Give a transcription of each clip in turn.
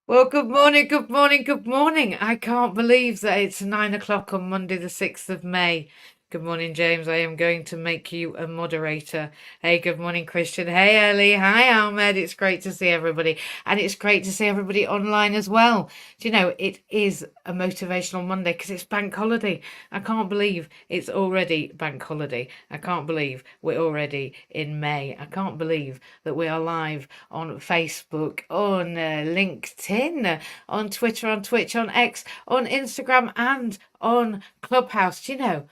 Well, good morning, good morning, good morning. I can't believe that it's 9 o'clock on Monday, the 6th of May. Good morning, James. I am going to make you a moderator. Hey, good morning, Christian. Hey, Ellie. Hi, Ahmed. It's great to see everybody. And it's great to see everybody online as well. Do you know, it is a motivational Monday because it's bank holiday. I can't believe it's already bank holiday. I can't believe we're already in May. I can't believe that we are live on Facebook, on LinkedIn, on Twitter, on Twitch, on X, on Instagram, and on Clubhouse. Do you know,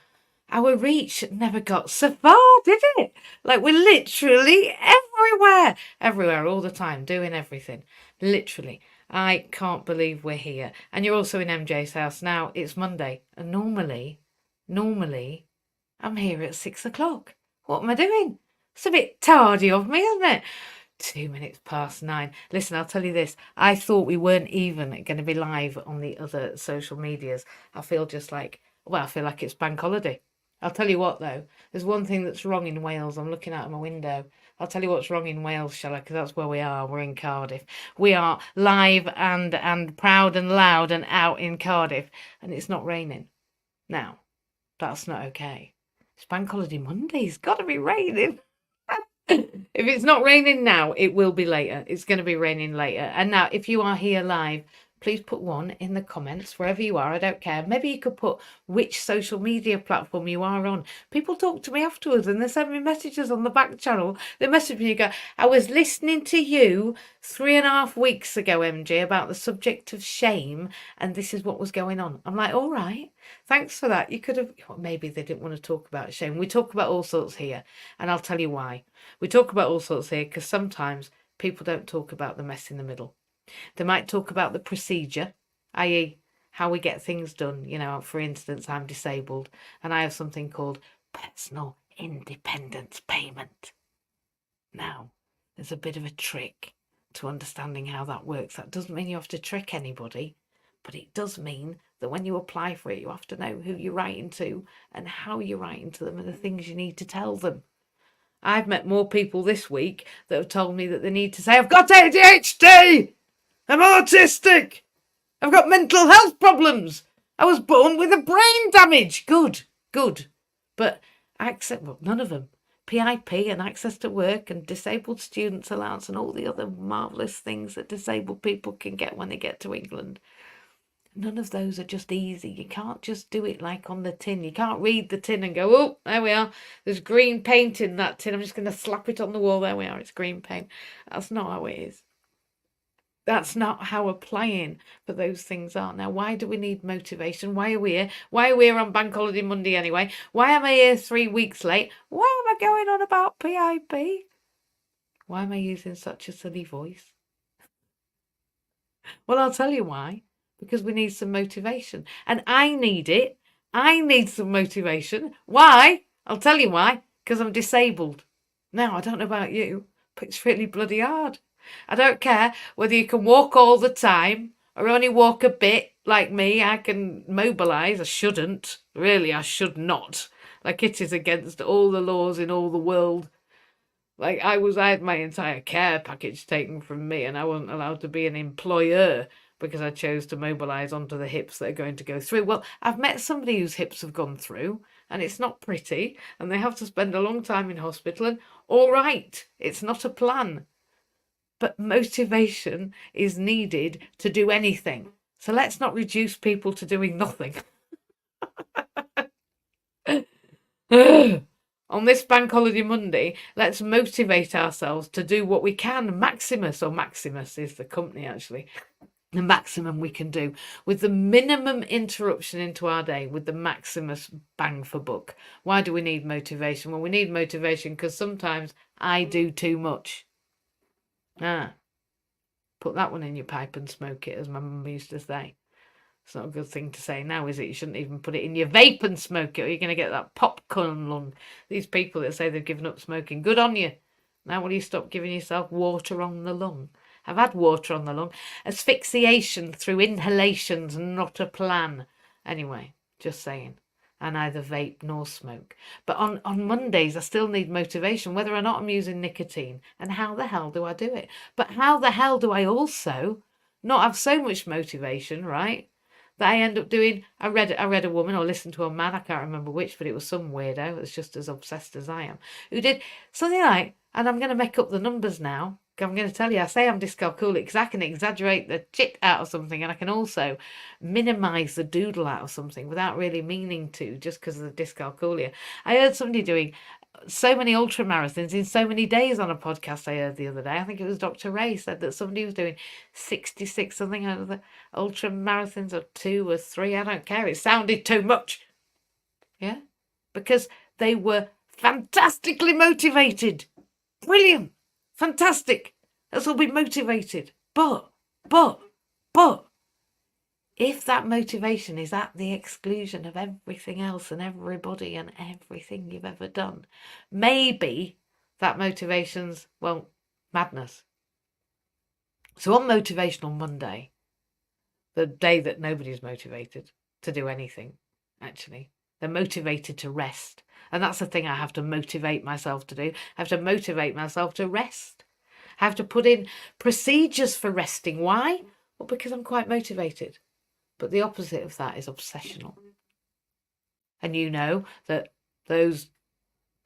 our reach never got so far, did it? Like, we're literally everywhere, all the time, doing everything. Literally. I can't believe we're here. And you're also in MJ's house. Now, it's Monday, and normally, I'm here at 6 o'clock. What am I doing? It's a bit tardy of me, isn't it? 2 minutes past 9. Listen, I'll tell you this. I thought we weren't even going to be live on the other social medias. I feel like it's bank holiday. I'll tell you what, though. There's one thing that's wrong in Wales. I'm looking out of my window. I'll tell you what's wrong in Wales, shall I? Because that's where we are. We're in Cardiff. We are live and proud and loud and out in Cardiff. And it's not raining. Now, that's not okay. It's bank holiday Monday. It's got to be raining. If it's not raining now, it will be later. It's going to be raining later. And now, if you are here live, please put one in the comments wherever you are. I don't care. Maybe you could put which social media platform you are on. People talk to me afterwards and they send me messages on the back channel. They message me and go, I was listening to you 3.5 weeks ago, MG, about the subject of shame, and this is what was going on. I'm like, all right, thanks for that. You could have, well, maybe they didn't want to talk about shame. We talk about all sorts here, and I'll tell you why. We talk about all sorts here because sometimes people don't talk about the mess in the middle. They might talk about the procedure, i.e., how we get things done. You know, for instance, I'm disabled and I have something called personal independence payment. Now, there's a bit of a trick to understanding how that works. That doesn't mean you have to trick anybody, but it does mean that when you apply for it, you have to know who you're writing to and how you're writing to them and the things you need to tell them. I've met more people this week that have told me that they need to say, I've got ADHD! I'm autistic! I've got mental health problems! I was born with a brain damage! Good. But well, none of them. PIP and access to work and disabled students allowance and all the other marvellous things that disabled people can get when they get to England. None of those are just easy. You can't just do it like on the tin. You can't read the tin and go, oh, there we are. There's green paint in that tin. I'm just going to slap it on the wall. There we are. It's green paint. That's not how it is. That's not how applying for those things are. Now, why do we need motivation? Why are we here? Why are we here on Bank Holiday Monday anyway? Why am I here 3 weeks late? Why am I going on about PIP? Why am I using such a silly voice? Well, I'll tell you why. Because we need some motivation. And I need it. I need some motivation. Why? I'll tell you why. Because I'm disabled. Now, I don't know about you, but it's really bloody hard. I don't care whether you can walk all the time or only walk a bit like me. I can mobilise. I shouldn't. Really, I should not. Like, it is against all the laws in all the world. Like, I had my entire care package taken from me and I wasn't allowed to be an employer because I chose to mobilise onto the hips that are going to go through. Well, I've met somebody whose hips have gone through and it's not pretty and they have to spend a long time in hospital and all right, it's not a plan. But motivation is needed to do anything. So let's not reduce people to doing nothing. On this bank holiday Monday, let's motivate ourselves to do what we can. Maximus is the company actually. The maximum we can do with the minimum interruption into our day, with the maximus bang for buck. Why do we need motivation? Well, we need motivation because sometimes I do too much. Put that one in your pipe and smoke it, as my mum used to say. It's not a good thing to say now, is it? You shouldn't even put it in your vape and smoke it, or you're going to get that popcorn lung. These people that say they've given up smoking, good on you. Now will you stop giving yourself water on the lung? I've had water on the lung. Asphyxiation through inhalation's not a plan. Anyway, just saying. I neither vape nor smoke. But on Mondays, I still need motivation, whether or not I'm using nicotine. And how the hell do I do it? But how the hell do I also not have so much motivation, right? That I end up doing. I read a woman or listened to a man, I can't remember which, but it was some weirdo that's just as obsessed as I am, who did something like, and I'm going to make up the numbers now. I'm going to tell you, I say I'm dyscalculic because I can exaggerate the shit out of something, and I can also minimize the doodle out of something without really meaning to, just because of the dyscalculia. I heard somebody doing so many ultra marathons in so many days on a podcast I heard the other day. I think it was Dr. Ray said that somebody was doing 66 something out of the ultra marathons, or 2 or 3. I don't care. It sounded too much. Yeah. Because they were fantastically motivated. Brilliant. Fantastic. Let's all be motivated. But, if that motivation is at the exclusion of everything else and everybody and everything you've ever done, maybe that motivation's, well, madness. So on Motivational Monday, the day that nobody's motivated to do anything, actually, they're motivated to rest. And that's the thing I have to motivate myself to do. I have to motivate myself to rest. I have to put in procedures for resting. Why? Well, because I'm quite motivated. But the opposite of that is obsessional. And you know that those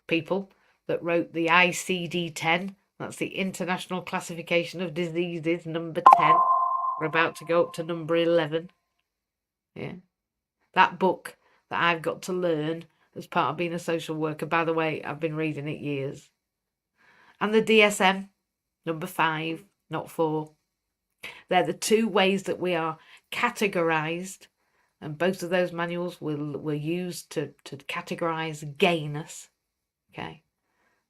people that wrote the ICD-10, that's the International Classification of Diseases, number 10, we're about to go up to number 11. Yeah. That book that I've got to learn as part of being a social worker. By the way, I've been reading it years. And the DSM, number 5, not 4. They're the 2 ways that we are categorized, and both of those manuals were used to categorize gayness. Okay,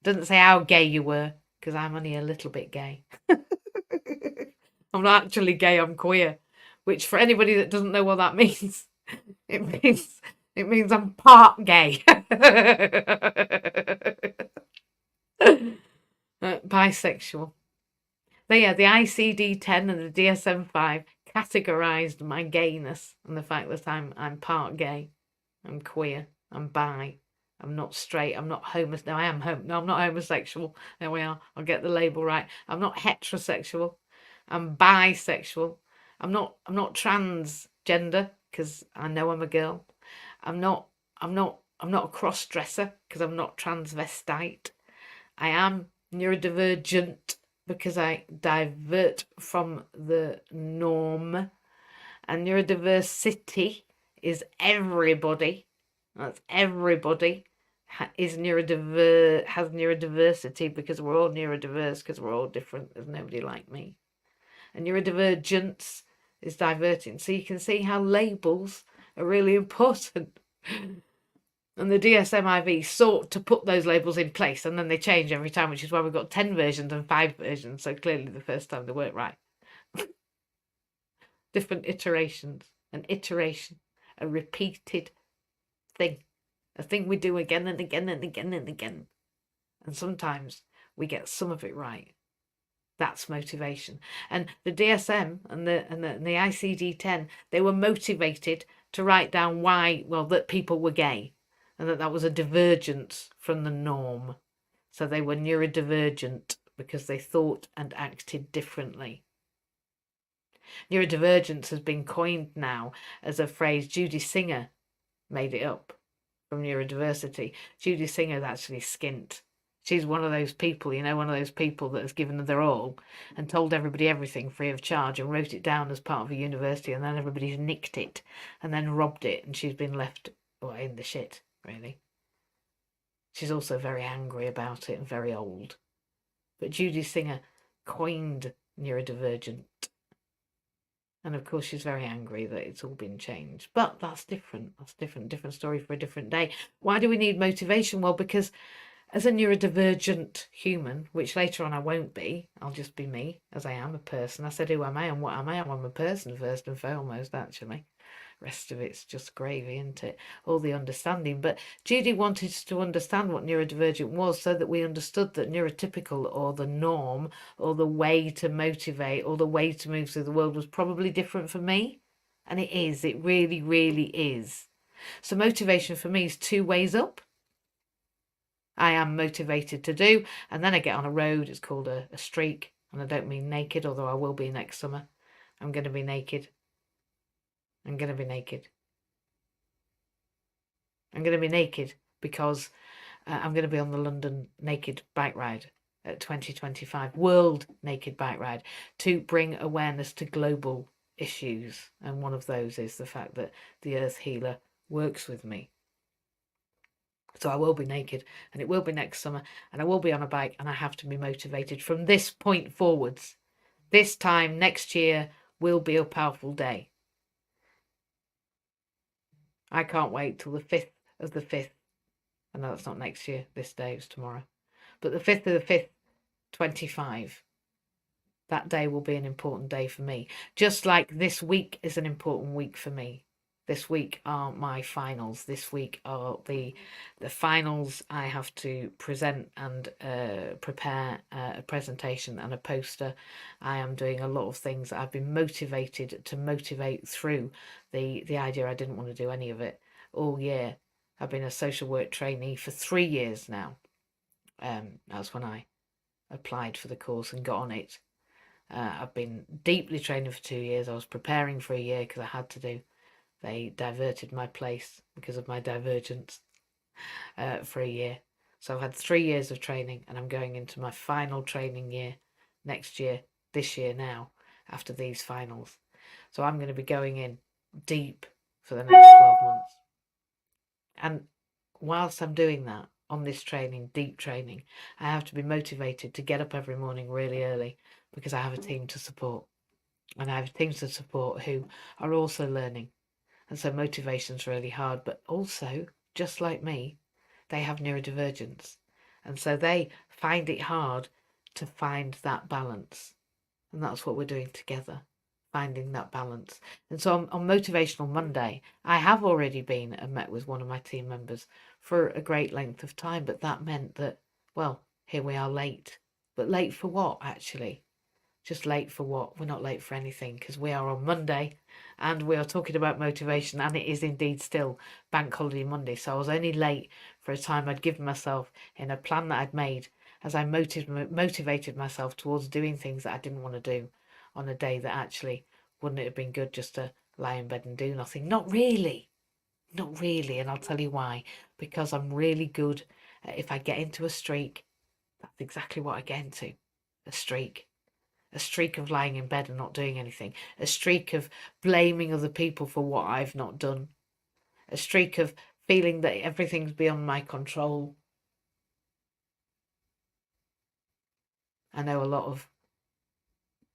doesn't say how gay you were, because I'm only a little bit gay. I'm not actually gay, I'm queer, which for anybody that doesn't know what that means, it means I'm part gay. Bisexual. The ICD-10 and the DSM-5 categorized my gayness and the fact that I'm part gay, I'm queer, I'm bi, I'm not straight, I'm not homosexual. No, I am no, I'm not homosexual. There we are. I'll get the label right. I'm not heterosexual. I'm bisexual. I'm not transgender because I know I'm a girl. I'm not a cross dresser because I'm not transvestite. I am neurodivergent because I divert from the norm. And neurodiversity is everybody. That's everybody has neurodiversity, because we're all neurodiverse, because we're all different. There's nobody like me. And neurodivergence is diverting. So you can see how labels are really important. And the DSM-IV sought to put those labels in place, and then they change every time, which is why we've got 10 versions and 5 versions. So clearly the first time they weren't right. Different iterations. An iteration. A repeated thing. A thing we do again and again and again and again. And sometimes we get some of it right. That's motivation. And the DSM and the ICD-10, they were motivated to write down why, well, that people were gay. And that was a divergence from the norm. So they were neurodivergent because they thought and acted differently. Neurodivergence has been coined now as a phrase. Judy Singer made it up from neurodiversity. Judy Singer's actually skint. She's one of those people, one of those people that has given their all and told everybody everything free of charge and wrote it down as part of a university, and then everybody's nicked it and then robbed it, and she's been left in the shit. Really. She's also very angry about it and very old. But Judy Singer coined neurodivergent. And of course she's very angry that it's all been changed. But that's different. That's different story for a different day. Why do we need motivation? Well, because as a neurodivergent human, which later on I won't be, I'll just be me, as I am, a person. I said, who am I and what am I? I'm a person first and foremost, actually. Rest of it's just gravy, isn't it? All the understanding. But Judy wanted to understand what neurodivergent was so that we understood that neurotypical, or the norm, or the way to motivate, or the way to move through the world was probably different for me. And it is. It really, really is. So motivation for me is 2 ways up. I am motivated to do, and then I get on a road. It's called a streak, and I don't mean naked, although I will be next summer. I'm going to be naked. I'm going to be naked. I'm going to be naked because I'm going to be on the London Naked Bike Ride at 2025, World Naked Bike Ride, to bring awareness to global issues. And one of those is the fact that the Earth Healer works with me. So I will be naked, and it will be next summer, and I will be on a bike, and I have to be motivated from this point forwards. This time next year will be a powerful day. I can't wait till the 5th of the 5th. I know that's not next year. This day is tomorrow. But the 5th of the 5th, 25. That day will be an important day for me. Just like this week is an important week for me. This week are my finals. This week are the finals. I have to present and prepare a presentation and a poster. I am doing a lot of things. I've been motivated to motivate through the idea I didn't want to do any of it all year. I've been a social work trainee for 3 years now. That's when I applied for the course and got on it. I've been deeply training for 2 years. I was preparing for a year because I had to do. They diverted my place because of my divergence for a year. So I've had 3 years of training, and I'm going into my final training year next year, this year now, after these finals. So I'm going to be going in deep for the next 12 months. And whilst I'm doing that, on this training, deep training, I have to be motivated to get up every morning really early because I have a team to support. And I have teams to support who are also learning. And so motivation's really hard, but also, just like me, they have neurodivergence. And so they find it hard to find that balance. And that's what we're doing together, finding that balance. And so on Motivational Monday, I have already been and met with one of my team members for a great length of time, but that meant that, well, here we are late. But late for what, actually? Just late for what? We're not late for anything, because we are on Monday and we are talking about motivation, and it is indeed still Bank Holiday Monday. So I was only late for a time I'd given myself in a plan that I'd made as I motivated myself towards doing things that I didn't want to do on a day that actually wouldn't it have been good just to lie in bed and do nothing? Not really. Not really. And I'll tell you why. Because I'm really good if I get into a streak, that's exactly what I get into. A streak. A streak of lying in bed and not doing anything. A streak of blaming other people for what I've not done. A streak of feeling that everything's beyond my control. I know a lot of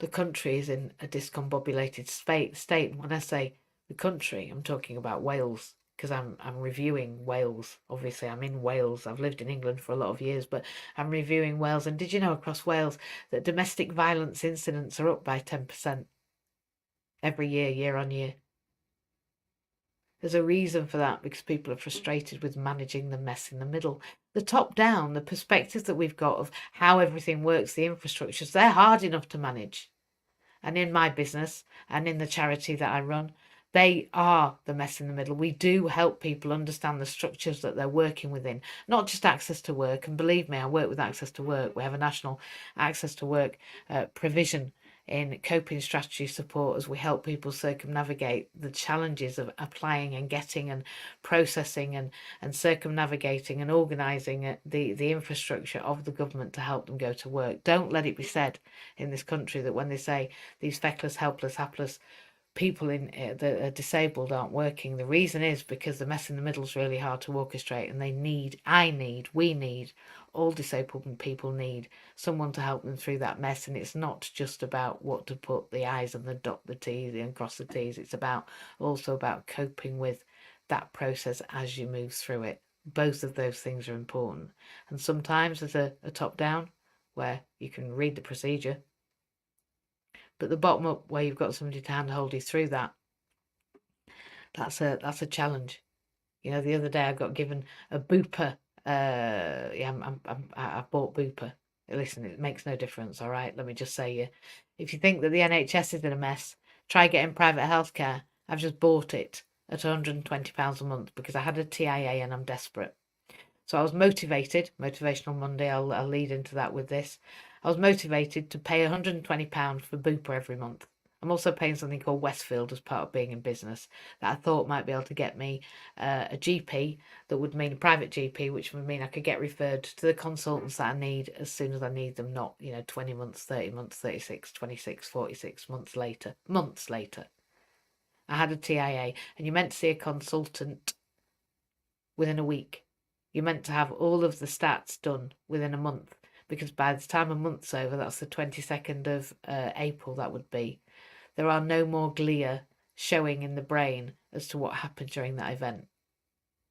the country is in a discombobulated state. When I say the country, I'm talking about Wales, because I'm reviewing Wales. Obviously, I'm in Wales. I've lived in England for a lot of years, but I'm reviewing Wales. And did you know across Wales that domestic violence incidents are up by 10% every year, year on year? There's a reason for that, because people are frustrated with managing the mess in the middle. The top down, the perspective that we've got of how everything works, the infrastructures, they're hard enough to manage. And in my business and in the charity that I run, they are the mess in the middle. We do help people understand the structures that they're working within, not just access to work. And believe me, I work with access to work. We have a national access to work provision in coping strategy support as we help people circumnavigate the challenges of applying and getting and processing and circumnavigating and organising the infrastructure of the government to help them go to work. Don't let it be said in this country that when they say these feckless, helpless, hapless people in that are disabled aren't working, the reason is because the mess in the middle is really hard to orchestrate, and we need, all disabled people need someone to help them through that mess. And it's not just about what to put the I's and the dot the T's and cross the T's. It's also about coping with that process as you move through it. Both of those things are important. And sometimes there's a top down where you can read the procedure, but the bottom up where you've got somebody to handhold you through that, that's a challenge. You know, the other day I got given a Booper. I bought Booper. Listen, it makes no difference. All right, let me just say you, if you think that the NHS is in a mess, try getting private healthcare. I've just bought it at £120 a month because I had a TIA and I'm desperate. So I was motivated. Motivational Monday. I'll lead into that with this. I was motivated to pay £120 for Booper every month. I'm also paying something called Westfield as part of being in business that I thought might be able to get me a GP that would mean a private GP, which would mean I could get referred to the consultants that I need as soon as I need them, not, 20 months, 30 months, 36, 26, 46 months later. Months later. I had a TIA, and you're meant to see a consultant within a week. You're meant to have all of the stats done within a month, because by the time a month's over, that's the 22nd of April, that would be, there are no more glia showing in the brain as to what happened during that event.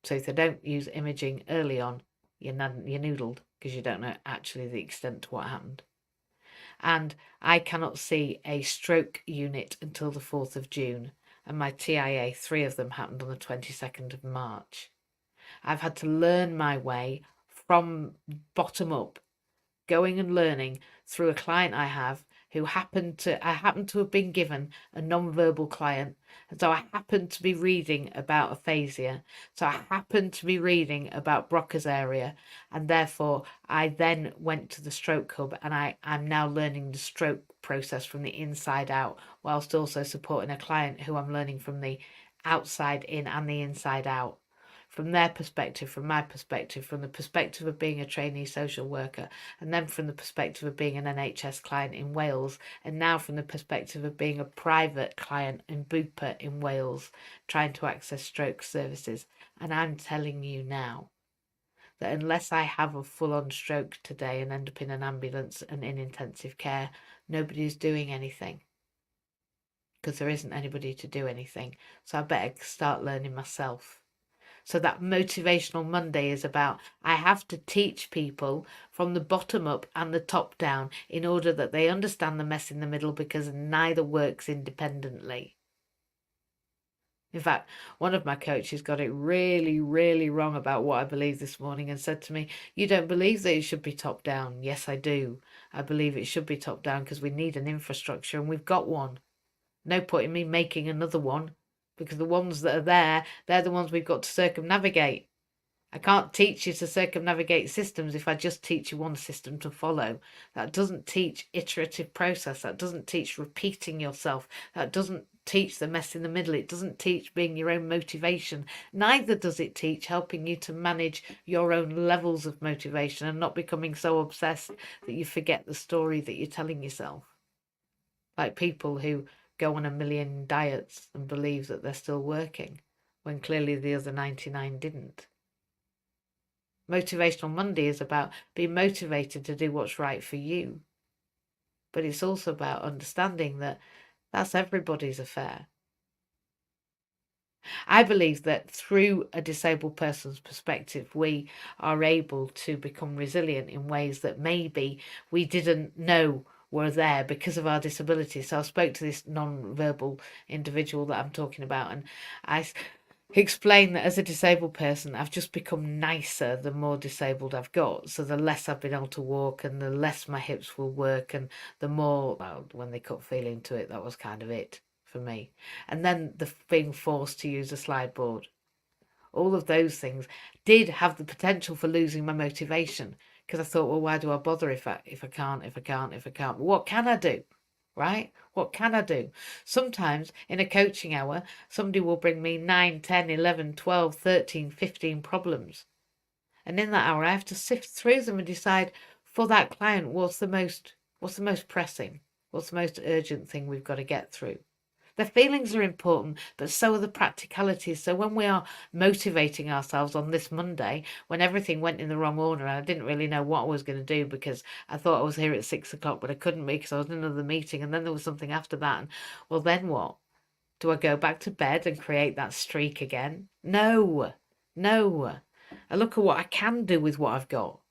So if they don't use imaging early on, you're noodled, because you don't know actually the extent to what happened. And I cannot see a stroke unit until the 4th of June, and my TIA, 3 of them happened on the 22nd of March. I've had to learn my way from bottom up, going and learning through a client I have who happened to have been given a non-verbal client, and so I happened to be reading about aphasia, so I happened to be reading about Broca's area, and therefore I then went to the stroke hub, and I'm now learning the stroke process from the inside out, whilst also supporting a client who I'm learning from the outside in and the inside out, from their perspective, from my perspective, from the perspective of being a trainee social worker, and then from the perspective of being an NHS client in Wales, and now from the perspective of being a private client in Bupa in Wales, trying to access stroke services. And I'm telling you now that unless I have a full-on stroke today and end up in an ambulance and in intensive care, nobody's doing anything, because there isn't anybody to do anything. So I better start learning myself. So that Motivational Monday is about, I have to teach people from the bottom up and the top down in order that they understand the mess in the middle, because neither works independently. In fact, one of my coaches got it really, really wrong about what I believe this morning and said to me, "You don't believe that it should be top down." Yes, I do. I believe it should be top down because we need an infrastructure, and we've got one. No point in me making another one, because the ones that are there, they're the ones we've got to circumnavigate. I can't teach you to circumnavigate systems if I just teach you one system to follow. That doesn't teach iterative process. That doesn't teach repeating yourself. That doesn't teach the mess in the middle. It doesn't teach being your own motivation. Neither does it teach helping you to manage your own levels of motivation and not becoming so obsessed that you forget the story that you're telling yourself. Like people who go on a million diets and believe that they're still working, when clearly the other 99 didn't. Motivational Monday is about being motivated to do what's right for you. But it's also about understanding that that's everybody's affair. I believe that through a disabled person's perspective, we are able to become resilient in ways that maybe we didn't know were there because of our disability. So I spoke to this non-verbal individual that I'm talking about, and I explain that as a disabled person, I've just become nicer the more disabled I've got. So the less I've been able to walk, and the less my hips will work, and the more, well, when they cut feeling to it, that was kind of it for me. And then the being forced to use a slide board. All of those things did have the potential for losing my motivation, because I thought, well, why do I bother if I can't? But what can I do? Right? What can I do? Sometimes in a coaching hour, somebody will bring me 9, 10, 11, 12, 13, 15 problems. And in that hour, I have to sift through them and decide for that client, what's the most pressing? What's the most urgent thing we've got to get through? The feelings are important, but so are the practicalities. So when we are motivating ourselves on this Monday, when everything went in the wrong order, and I didn't really know what I was going to do, because I thought I was here at 6 o'clock, but I couldn't be because I was in another meeting, and then there was something after that. And, well, then what? Do I go back to bed and create that streak again? No, no. I look at what I can do with what I've got.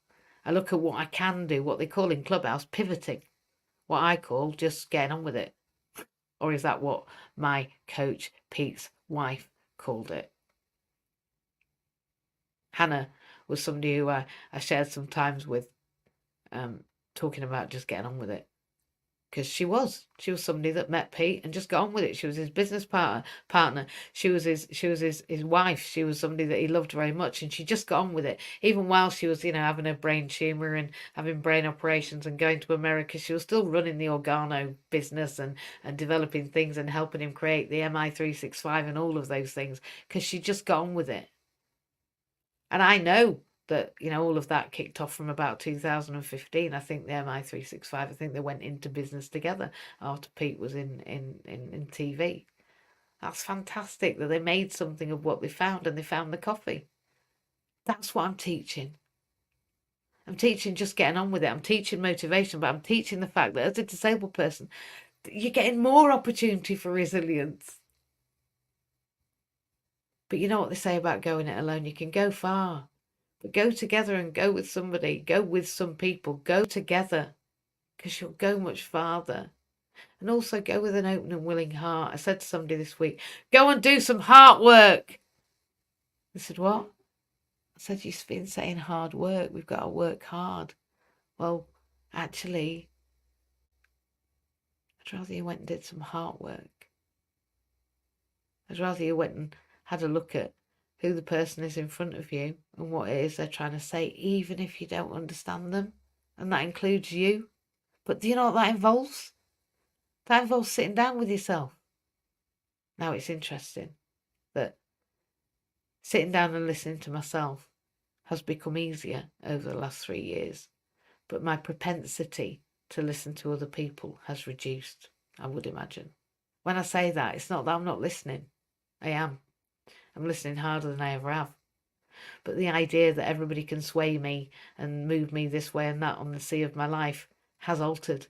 I look at what I can do, what they call in Clubhouse pivoting, what I call just getting on with it. Or is that what my coach Pete's wife called it? Hannah was somebody who I shared some times with, talking about just getting on with it. because she was somebody that met Pete and just got on with it. She was his business partner. She was his wife. She was somebody that he loved very much, and she just got on with it. Even while she was, having a brain tumor and having brain operations and going to America, she was still running the organo business and developing things and helping him create the MI365 and all of those things, because she just got on with it. And I know that, all of that kicked off from about 2015. I think the MI365, I think they went into business together after Pete was in TV. That's fantastic that they made something of what they found, and they found the coffee. That's what I'm teaching. I'm teaching just getting on with it. I'm teaching motivation, but I'm teaching the fact that as a disabled person, you're getting more opportunity for resilience. But you know what they say about going it alone? You can go far. But go together and go with somebody. Go with some people. Go together, because you'll go much farther. And also go with an open and willing heart. I said to somebody this week, go and do some heart work. They said, what? I said, you've been saying hard work. We've got to work hard. Well, actually, I'd rather you went and did some heart work. I'd rather you went and had a look at who the person is in front of you and what it is they're trying to say, even if you don't understand them. And that includes you. But do you know what that involves? That involves sitting down with yourself. Now, it's interesting that sitting down and listening to myself has become easier over the last 3 years. But my propensity to listen to other people has reduced, I would imagine. When I say that, it's not that I'm not listening. I am. I'm listening harder than I ever have. But the idea that everybody can sway me and move me this way and that on the sea of my life has altered,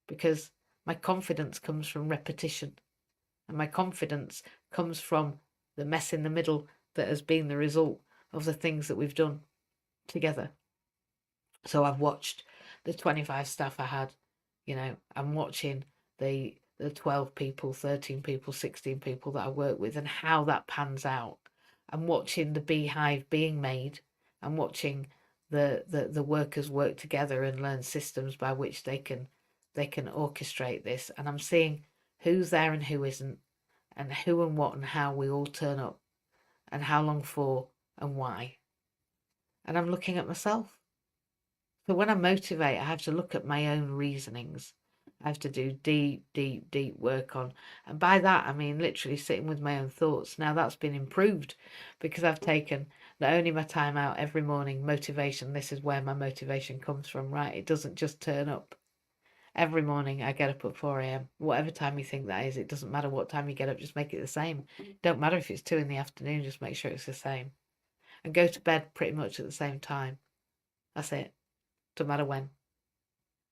because my confidence comes from repetition, and my confidence comes from the mess in the middle that has been the result of the things that we've done together. So I've watched the 25 staff I had, I'm watching the 12 people, 13 people, 16 people that I work with, and how that pans out. I'm watching the beehive being made. I'm watching the workers work together and learn systems by which they can orchestrate this. And I'm seeing who's there and who isn't, and who and what and how we all turn up, and how long for and why. And I'm looking at myself. So when I motivate, I have to look at my own reasonings. I have to do deep, deep, deep work on. And by that, I mean literally sitting with my own thoughts. Now that's been improved because I've taken not only my time out every morning, motivation. This is where my motivation comes from, right? It doesn't just turn up. Every morning I get up at 4 a.m. Whatever time you think that is, it doesn't matter what time you get up, just make it the same. Don't matter if it's 2 in the afternoon, just make sure it's the same. And go to bed pretty much at the same time. That's it. Don't matter when.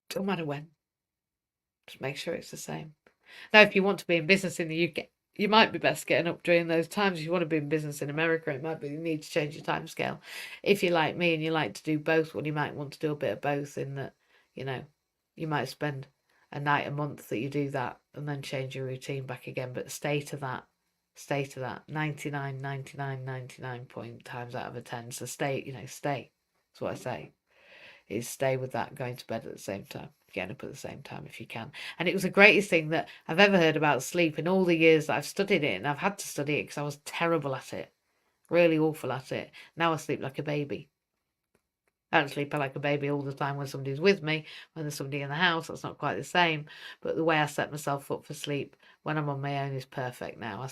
Don't matter when. Just make sure it's the same. Now, if you want to be in business in the UK, you might be best getting up during those times. If you want to be in business in America, it might be you need to change your time scale. If you're like me and you like to do both, well, you might want to do a bit of both, in that, you might spend a night a month that you do that and then change your routine back again. But stay to that. Stay to that. 99, 99, 99 point times out of a 10. So stay. That's what I say. Is stay with that, going to bed at the same time, getting up at the same time if you can. And it was the greatest thing that I've ever heard about sleep in all the years that I've studied it, and I've had to study it because I was terrible at it, really awful at it. Now I sleep like a baby. I don't sleep like a baby all the time when somebody's with me. When there's somebody in the house, that's not quite the same. But the way I set myself up for sleep when I'm on my own is perfect now. I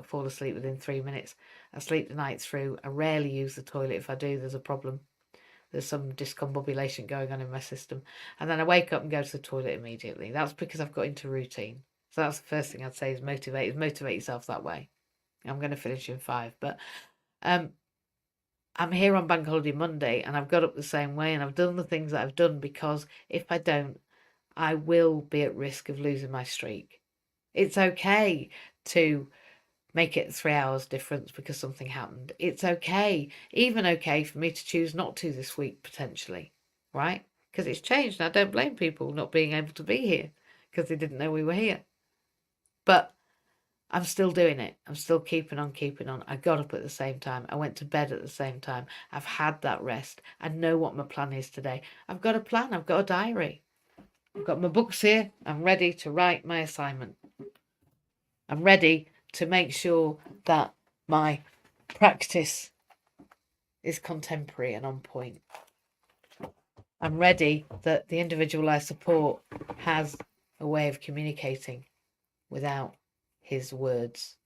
fall asleep within 3 minutes. I sleep the night through. I rarely use the toilet. If I do, there's a problem. There's some discombobulation going on in my system. And then I wake up and go to the toilet immediately. That's because I've got into routine. So that's the first thing I'd say is motivate yourself that way. I'm going to finish in 5. But I'm here on Bank Holiday Monday and I've got up the same way and I've done the things that I've done, because if I don't, I will be at risk of losing my streak. It's okay to make it 3 hours difference because something happened. It's okay, even okay for me to choose not to this week potentially, right? Because it's changed and I don't blame people not being able to be here because they didn't know we were here. But I'm still doing it. I'm still keeping on. I got up at the same time. I went to bed at the same time. I've had that rest. I know what my plan is today. I've got a plan. I've got a diary. I've got my books here. I'm ready to write my assignment. I'm ready to make sure that my practice is contemporary and on point. I'm ready that the individual I support has a way of communicating without his words.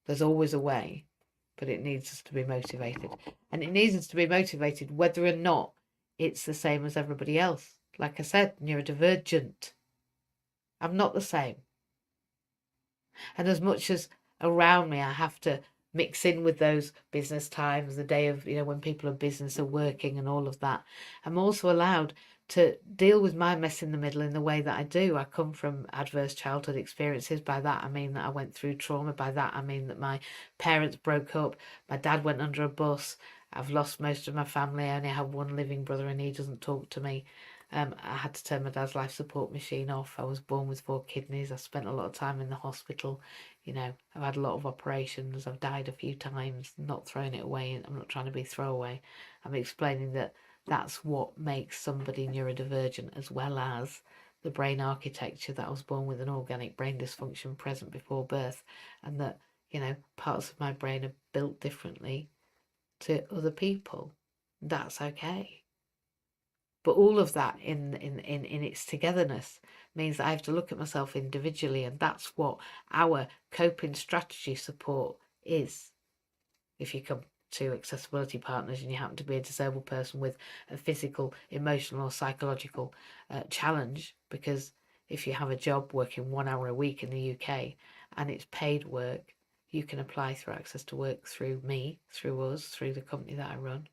There's always a way, but it needs us to be motivated. And it needs us to be motivated whether or not it's the same as everybody else. Like I said, neurodivergent. I'm not the same. And as much as around me I have to mix in with those business times, the day of, when people are business are working and all of that, I'm also allowed to deal with my mess in the middle in the way that I do. I come from adverse childhood experiences. By that I mean that I went through trauma. By that I mean that my parents broke up, my dad went under a bus, I've lost most of my family, I only have one living brother and he doesn't talk to me. I had to turn my dad's life support machine off. I was born with 4 kidneys. I spent a lot of time in the hospital. I've had a lot of operations. I've died a few times. Not throwing it away. I'm not trying to be throwaway. I'm explaining that that's what makes somebody neurodivergent, as well as the brain architecture, that I was born with an organic brain dysfunction present before birth, and that, parts of my brain are built differently to other people. That's okay. But all of that in its togetherness means that I have to look at myself individually, and that's what our coping strategy support is. If you come to accessibility partners and you happen to be a disabled person with a physical, emotional or psychological challenge, because if you have a job working 1 hour a week in the UK and it's paid work, you can apply through Access to Work through me, through us, through the company that I run.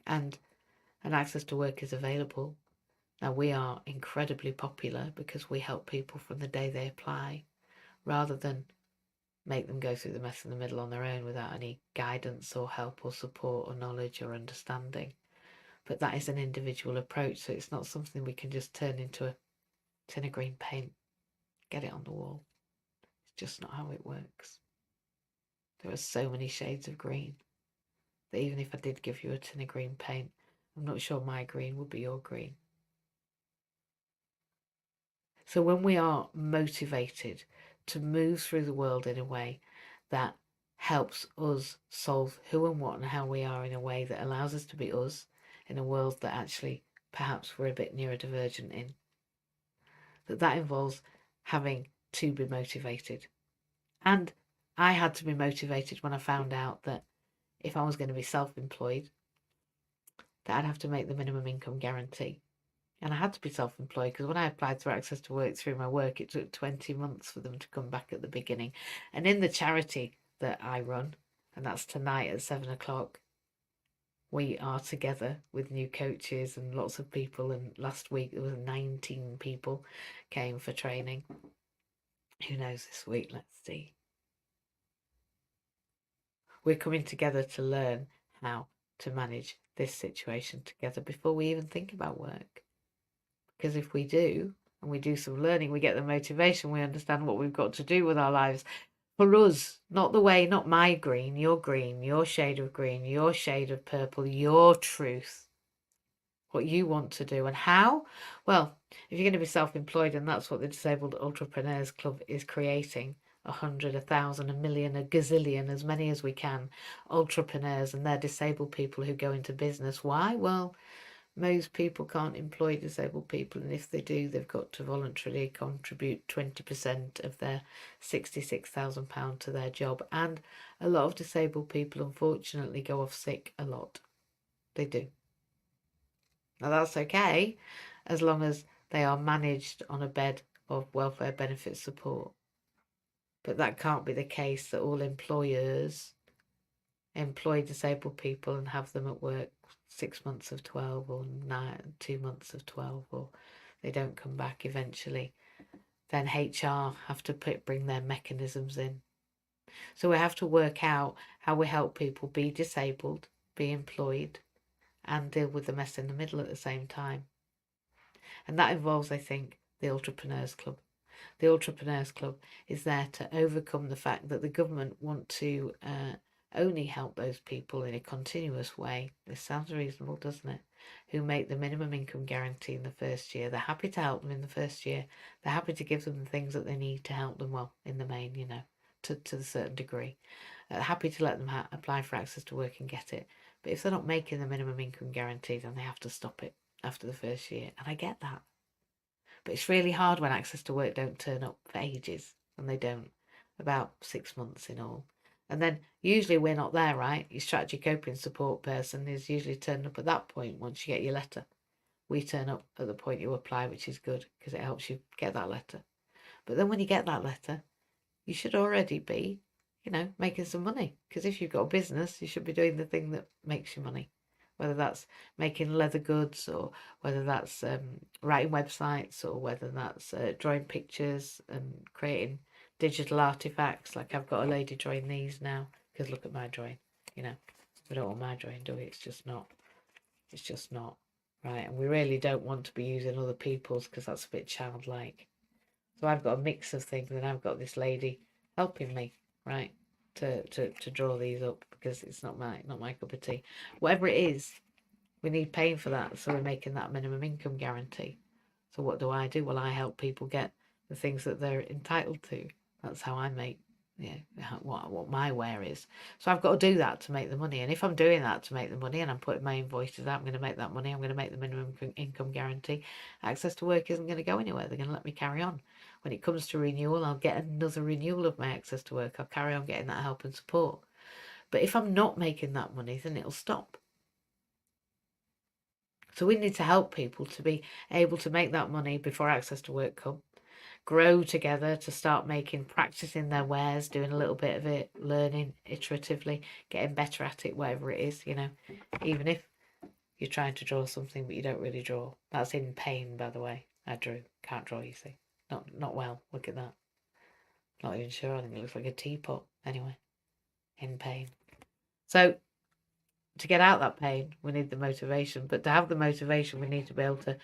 And Access to Work is available. Now, we are incredibly popular because we help people from the day they apply, rather than make them go through the mess in the middle on their own without any guidance or help or support or knowledge or understanding. But that is an individual approach, so it's not something we can just turn into a tin of green paint, get it on the wall. It's just not how it works. There are so many shades of green that even if I did give you a tin of green paint, I'm not sure my green would be your green. So when we are motivated to move through the world in a way that helps us solve who and what and how we are, in a way that allows us to be us in a world that actually perhaps we're a bit neurodivergent in, that involves having to be motivated. And I had to be motivated when I found out that if I was going to be self-employed, that I'd have to make the minimum income guarantee. And I had to be self-employed because when I applied for Access to Work through my work, it took 20 months for them to come back at the beginning. And in the charity that I run, and that's tonight at 7 o'clock, we are together with new coaches and lots of people. And last week there was 19 people came for training. Who knows this week? Let's see. We're coming together to learn how to manage this situation together before we even think about work. Because if we do, and we do some learning, we get the motivation, we understand what we've got to do with our lives for us, not the way, not my green, your shade of green, your shade of purple, your truth, what you want to do. And how? Well, if you're going to be self-employed, and that's what the Disabled Entrepreneurs Club is creating, 100, 1,000, a million, a gazillion, as many as we can, entrepreneurs, and they're disabled people who go into business. Why? Well, most people can't employ disabled people, and if they do, they've got to voluntarily contribute 20% of their £66,000 to their job. And a lot of disabled people, unfortunately, go off sick a lot. They do. Now, that's okay, as long as they are managed on a bed of welfare benefit support. But that can't be the case that all employers employ disabled people and have them at work 6 months of 12 or 2 months of 12, or they don't come back eventually. Then HR have to bring their mechanisms in. So we have to work out how we help people be disabled, be employed, and deal with the mess in the middle at the same time. And that involves, I think, the Entrepreneurs Club. The Entrepreneurs Club is there to overcome the fact that the government want to only help those people in a continuous way. This sounds reasonable, doesn't it? Who make the minimum income guarantee in the first year. They're happy to help them in the first year. They're happy to give them the things that they need to help them, well, in the main, to a certain degree. Happy to let them apply for access to work and get it. But if they're not making the minimum income guarantee, then they have to stop it after the first year. And I get that. But it's really hard when access to work don't turn up for ages, and they don't, about 6 months in all. And then usually we're not there, right? Your strategy coping support person is usually turning up at that point once you get your letter. We turn up at the point you apply, which is good because it helps you get that letter. But then when you get that letter, you should already be, making some money. Because if you've got a business, you should be doing the thing that makes you money. Whether that's making leather goods, or whether that's writing websites, or whether that's drawing pictures and creating digital artifacts. Like I've got a lady drawing these now, because look at my drawing. We don't want my drawing, do we? It's just not. It's just not. Right, and we really don't want to be using other people's, because that's a bit childlike. So I've got a mix of things, and I've got this lady helping me, right, to draw these up, because it's not my cup of tea. Whatever it is, we need paying for that, so we're making that minimum income guarantee. So what do? Well, I help people get the things that they're entitled to. That's how I make what my wear is. So I've got to do that to make the money. And if I'm doing that to make the money and I'm putting my invoices out, I'm going to make that money. I'm going to make the minimum income guarantee. Access to work isn't going to go anywhere. They're going to let me carry on. When it comes to renewal, I'll get another renewal of my access to work. I'll carry on getting that help and support. But if I'm not making that money, then it'll stop. So we need to help people to be able to make that money before access to work come. Grow together to start practicing their wares, doing a little bit of it, learning iteratively, getting better at it, whatever it is, even if you're trying to draw something but you don't really draw. That's in pain, by the way. I drew. Can't draw, you see. Not well. Look at that. Not even sure. I think it looks like a teapot. Anyway, in pain. So to get out that pain, we need the motivation. But to have the motivation, we need to be able to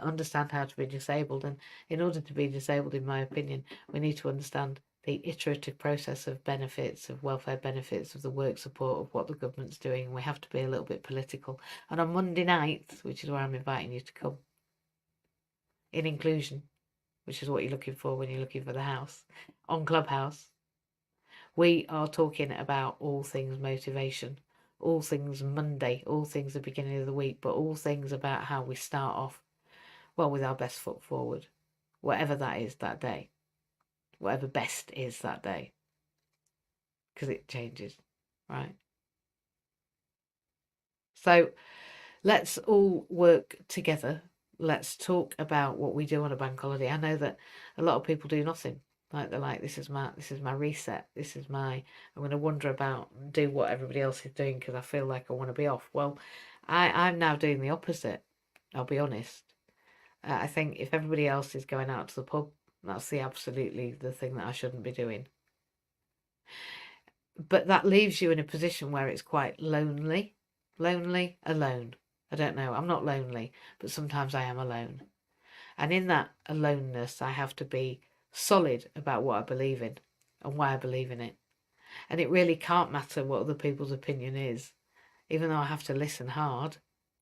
understand how to be disabled. And in order to be disabled, in my opinion, we need to understand the iterative process of benefits, of welfare benefits, of the work support, of what the government's doing. We have to be a little bit political. And on Monday nights, which is where I'm inviting you to come, in inclusion, which is what you're looking for when you're looking for the house, on Clubhouse, we are talking about all things motivation, all things Monday, all things the beginning of the week, but all things about how we start off, well, with our best foot forward, whatever that is that day, whatever best is that day, because it changes, right? So let's all work together. Let's talk about what we do on a bank holiday. I know that a lot of people do nothing. Like they're like, this is my reset. I'm going to wander about and do what everybody else is doing because I feel like I want to be off. Well, I'm now doing the opposite. I'll be honest. I think if everybody else is going out to the pub, that's absolutely the thing that I shouldn't be doing. But that leaves you in a position where it's quite lonely, alone. I don't know. I'm not lonely, but sometimes I am alone. And in that aloneness, I have to be solid about what I believe in and why I believe in it. And it really can't matter what other people's opinion is, even though I have to listen hard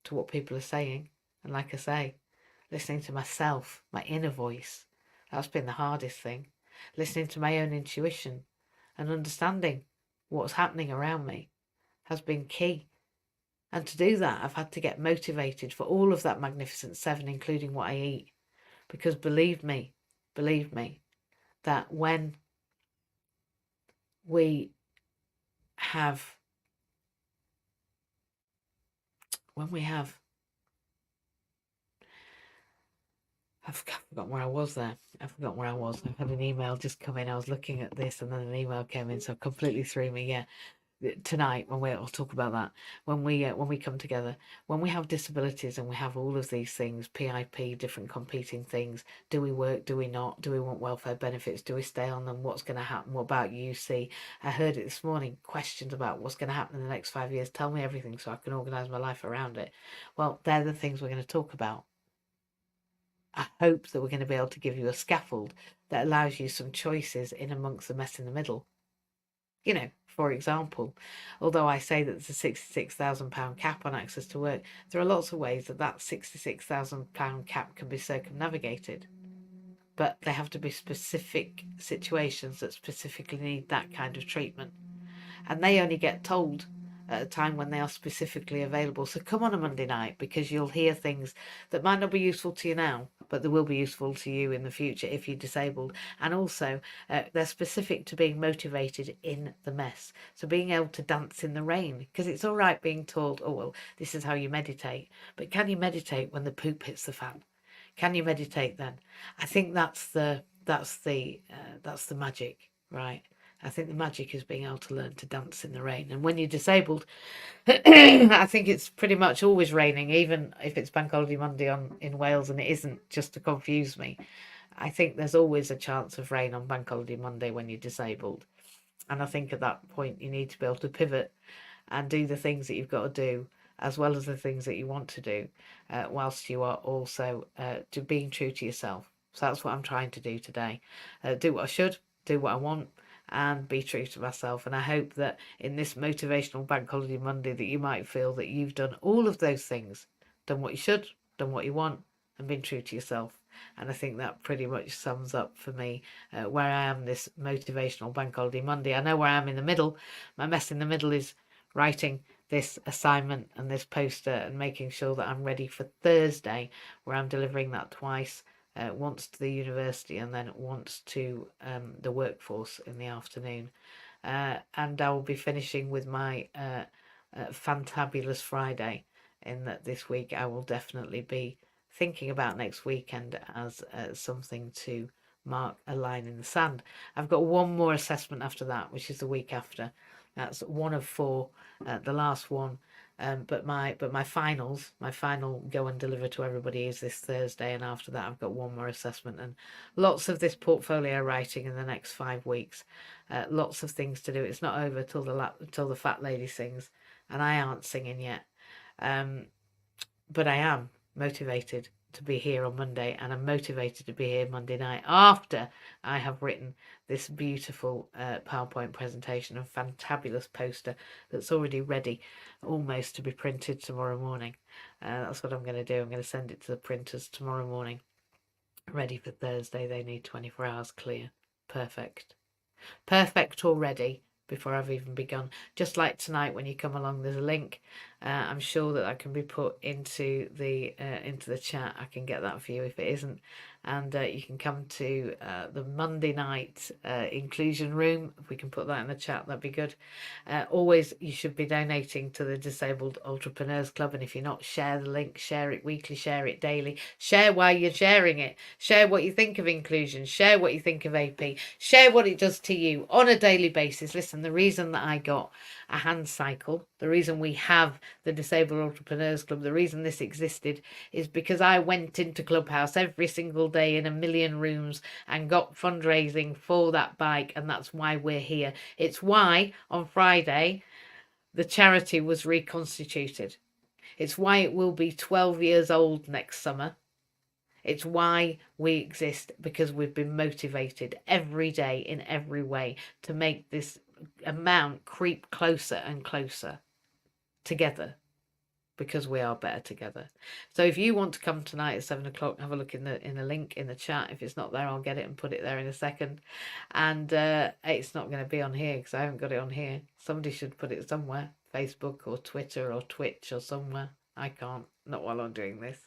to what people are saying. And like I say, listening to myself, my inner voice, that's been the hardest thing. Listening to my own intuition and understanding what's happening around me has been key. And to do that, I've had to get motivated for all of that Magnificent Seven, including what I eat. Because believe me, that when we have, I've forgotten where I was there. I've forgotten where I was. I've had an email just come in. I was looking at this and then an email came in, so completely threw me. Yeah. Tonight I'll talk about that when we come together, when we have disabilities and we have all of these things, PIP, different competing things. Do we work? Do we not? Do we want welfare benefits? Do we stay on them? What's going to happen? What about UC? I heard it this morning, questions about what's going to happen in the next 5 years. Tell me everything so I can organise my life around it. Well, they're the things we're going to talk about. I hope that we're going to be able to give you a scaffold that allows you some choices in amongst the mess in the middle. You know, for example, although I say that there's a £66,000 cap on access to work, there are lots of ways that that £66,000 cap can be circumnavigated. But they have to be specific situations that specifically need that kind of treatment. And they only get told at a time when they are specifically available. So come on a Monday night, because you'll hear things that might not be useful to you now, but they will be useful to you in the future if you're disabled. And also, they're specific to being motivated in the mess. So being able to dance in the rain, because it's all right being told, oh, well, this is how you meditate. But can you meditate when the poop hits the fan? Can you meditate then? I think that's the magic, right? I think the magic is being able to learn to dance in the rain. And when you're disabled, I think it's pretty much always raining, even if it's Bank Holiday Monday in Wales and it isn't, just to confuse me. I think there's always a chance of rain on Bank Holiday Monday when you're disabled. And I think at that point you need to be able to pivot and do the things that you've got to do, as well as the things that you want to do, whilst you are also to being true to yourself. So that's what I'm trying to do today. Do what I should, do what I want, and be true to myself. And I hope that in this motivational Bank Holiday Monday that you might feel that you've done all of those things, done what you should, done what you want, and been true to yourself. And I think that pretty much sums up for me where I am this motivational Bank Holiday Monday. I know where I am in the middle. My mess in the middle is writing this assignment and this poster and making sure that I'm ready for Thursday, where I'm delivering that twice, once to the university and then once to the workforce in the afternoon. And I will be finishing with my Fantabulous Friday, in that this week I will definitely be thinking about next weekend as something to mark a line in the sand. I've got one more assessment after that, which is the week after. That's one of four, the last one. But my final go and deliver to everybody is this Thursday, and after that I've got one more assessment and lots of this portfolio writing in the next 5 weeks. Lots of things to do. It's not over till the fat lady sings, and I aren't singing yet. But I am motivated to be here on Monday, and I'm motivated to be here Monday night after I have written this beautiful PowerPoint presentation and fantabulous poster that's already ready almost to be printed tomorrow morning. That's what I'm going to do. I'm going to send it to the printers tomorrow morning, ready for Thursday. They need 24 hours clear. Perfect already before I've even begun. Just like tonight, when you come along, there's a link. I'm sure that can be put into the chat. I can get that for you if it isn't, and you can come to the Monday night inclusion room. If we can put that in the chat, that'd be good. Always, you should be donating to the Disabled Entrepreneurs Club, and if you're not, share the link, share it weekly, share it daily, share why you're sharing it, share what you think of inclusion, share what you think of AP, share what it does to you on a daily basis. Listen, the reason that I got a hand cycle, the reason we have the Disabled Entrepreneurs Club, the reason this existed is because I went into Clubhouse every single day in a million rooms and got fundraising for that bike, and that's why we're here. It's why on Friday the charity was reconstituted. It's why it will be 12 years old next summer. It's why we exist, because we've been motivated every day in every way to make this amount creep closer and closer together, because we are better together. So if you want to come tonight at 7 o'clock, have a look in the link in the chat. If it's not there, I'll get it and put it there in a second. And it's not going to be on here because I haven't got it on here. Somebody should put it somewhere, Facebook or Twitter or Twitch or somewhere. I can't, not while I'm doing this.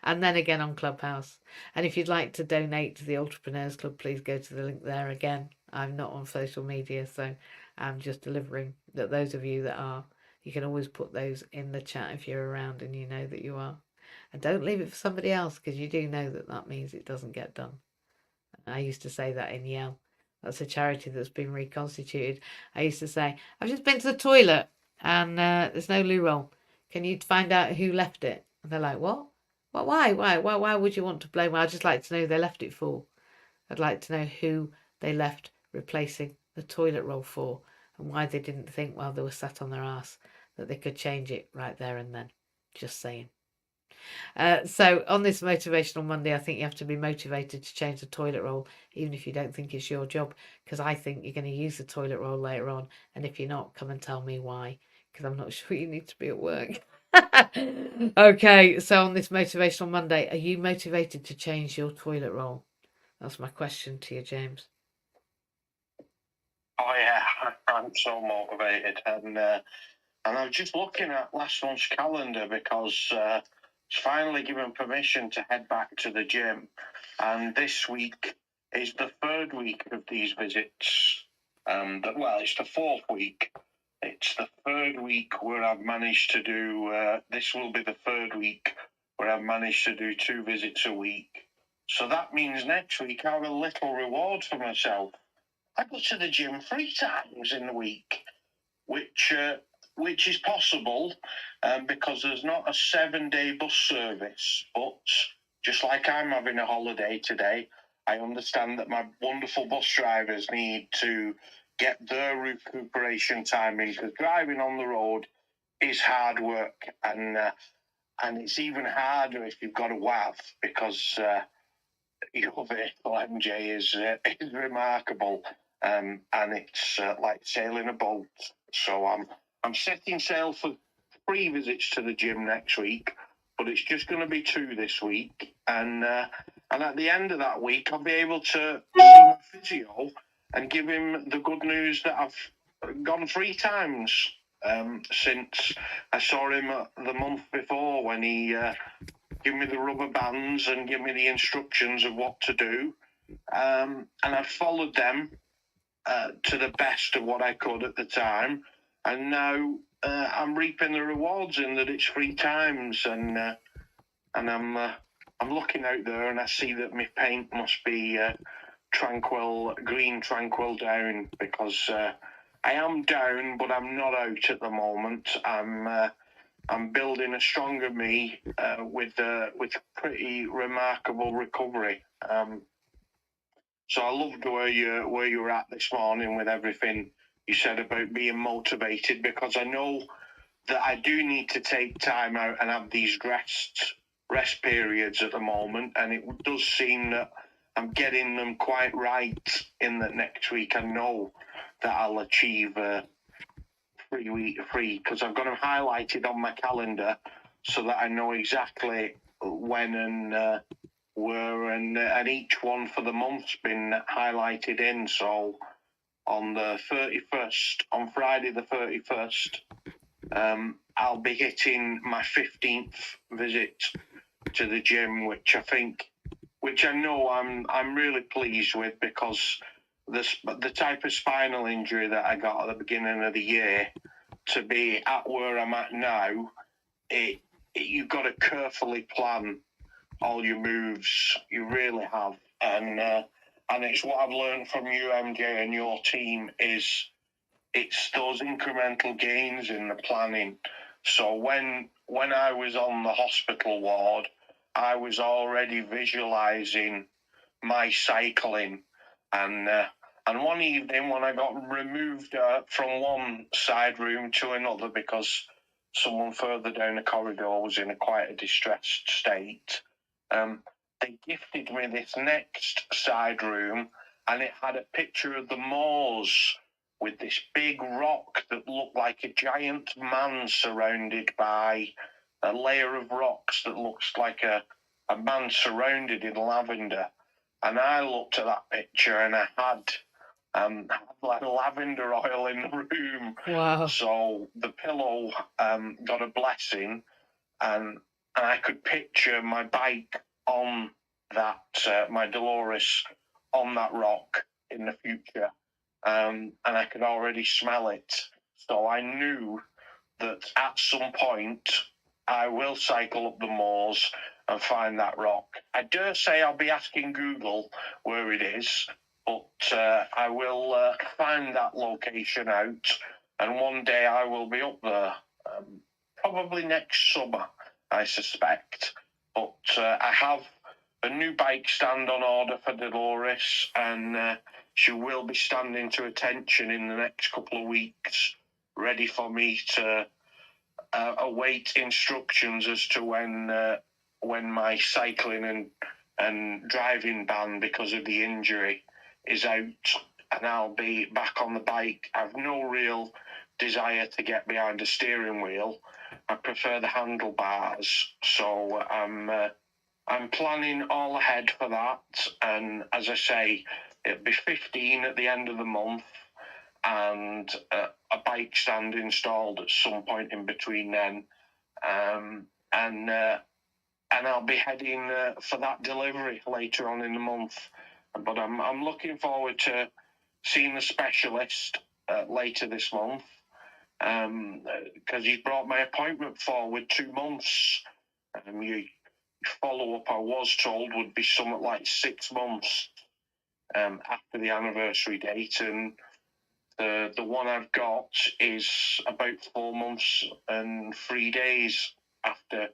And then again on Clubhouse. And if you'd like to donate to the Entrepreneurs Club, please go to the link there again. I'm not on social media, so I'm just delivering that those of you that are, you can always put those in the chat if you're around and you know that you are. And don't leave it for somebody else, because you do know that means it doesn't get done. I used to say that in Yale. That's a charity that's been reconstituted. I used to say, I've just been to the toilet and there's no loo roll. Can you find out who left it? And they're like, what? What? Why would you want to blame? Well, I'd just like to know who they left it for. I'd like to know who they left replacing the toilet roll for, and why they didn't think while they were sat on their ass that they could change it right there and then. Just saying. So on this Motivational Monday, I think you have to be motivated to change the toilet roll, even if you don't think it's your job, because I think you're going to use the toilet roll later on. And if you're not, come and tell me why, because I'm not sure you need to be at work. Okay, so on this Motivational Monday, are you motivated to change your toilet roll? That's my question to you, James. Oh yeah, I'm so motivated, and I'm just looking at last month's calendar because it's finally given permission to head back to the gym, and this week is the third week of these visits. Well, it's the fourth week. It's the third week where I've managed to do. This will be the third week where I've managed to do 2 visits a week. So that means next week I have a little reward for myself. I go to the gym 3 times in the week, which is possible because there's not a 7-day bus service. But just like I'm having a holiday today, I understand that my wonderful bus drivers need to get their recuperation time in, because driving on the road is hard work, and it's even harder if you've got a WAV, because your vehicle MJ is remarkable, and it's like sailing a boat. So I'm setting sail for 3 visits to the gym next week, but it's just going to be 2 this week, and at the end of that week I'll be able to see my physio and give him the good news that I've gone 3 times since I saw him the month before, when he give me the rubber bands and give me the instructions of what to do. And I followed them to the best of what I could at the time. And now I'm reaping the rewards in that it's 3 times. And I'm looking out there and I see that my paint must be green tranquil down, because I am down, but I'm not out at the moment. I'm building a stronger me with pretty remarkable recovery. So I loved where you were at this morning with everything you said about being motivated, because I know that I do need to take time out and have these rest periods at the moment, and it does seem that I'm getting them quite right. In that next week I know that I'll achieve 3 week free, because I've got them highlighted on my calendar so that I know exactly when and where, and each one for the month's been highlighted in. So on the 31st, on Friday the 31st, I'll be hitting my 15th visit to the gym, which I know I'm really pleased with, because the type of spinal injury that I got at the beginning of the year, to be at where I'm at now, you've got to carefully plan all your moves. You really have, and it's what I've learned from you, MJ, and your team, is it's those incremental gains in the planning. So when I was on the hospital ward, I was already visualizing my cycling, and one evening when I got removed from one side room to another because someone further down the corridor was in quite a distressed state, they gifted me this next side room, and it had a picture of the moors with this big rock that looked like a giant man surrounded by a layer of rocks that looks like a man surrounded in lavender. And I looked at that picture and I had like lavender oil in the room. Wow. So the pillow got a blessing, and I could picture my bike on that, my Dolores on that rock in the future. And I could already smell it. So I knew that at some point I will cycle up the moors and find that rock. I dare say I'll be asking Google where it is, but I will find that location out, and one day I will be up there, probably next summer, I suspect. But I have a new bike stand on order for Dolores, and she will be standing to attention in the next couple of weeks, ready for me to await instructions as to when when my cycling and driving ban because of the injury is out, and I'll be back on the bike. I've no real desire to get behind a steering wheel. I prefer the handlebars, so I'm planning all ahead for that. And as I say, it'll be 15 at the end of the month, and a bike stand installed at some point in between then. And I'll be heading for that delivery later on in the month. But I'm looking forward to seeing the specialist later this month, because he's brought my appointment forward 2 months. Your follow-up, I was told, would be something like 6 months after the anniversary date, and the one I've got is about 4 months and 3 days after.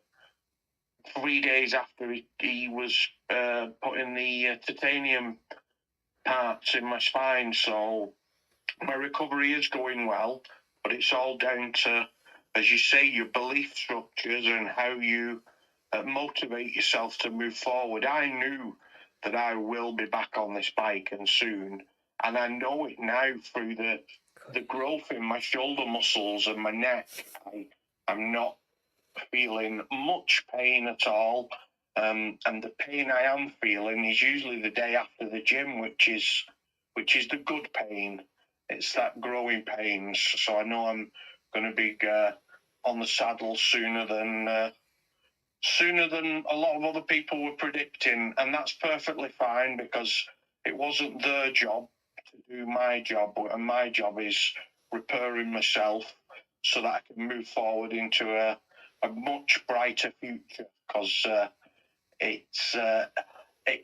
3 days after he was putting the titanium parts in my spine. So my recovery is going well, but it's all down to, as you say, your belief structures and how you motivate yourself to move forward. I knew that I will be back on this bike and soon, and I know it now through the growth in my shoulder muscles and my neck. I'm not feeling much pain at all, and the pain I am feeling is usually the day after the gym, which is the good pain. It's that growing pains, so I know I'm going to be on the saddle sooner than a lot of other people were predicting, and that's perfectly fine, because it wasn't their job to do my job, and my job is repairing myself so that I can move forward into a much brighter future, because it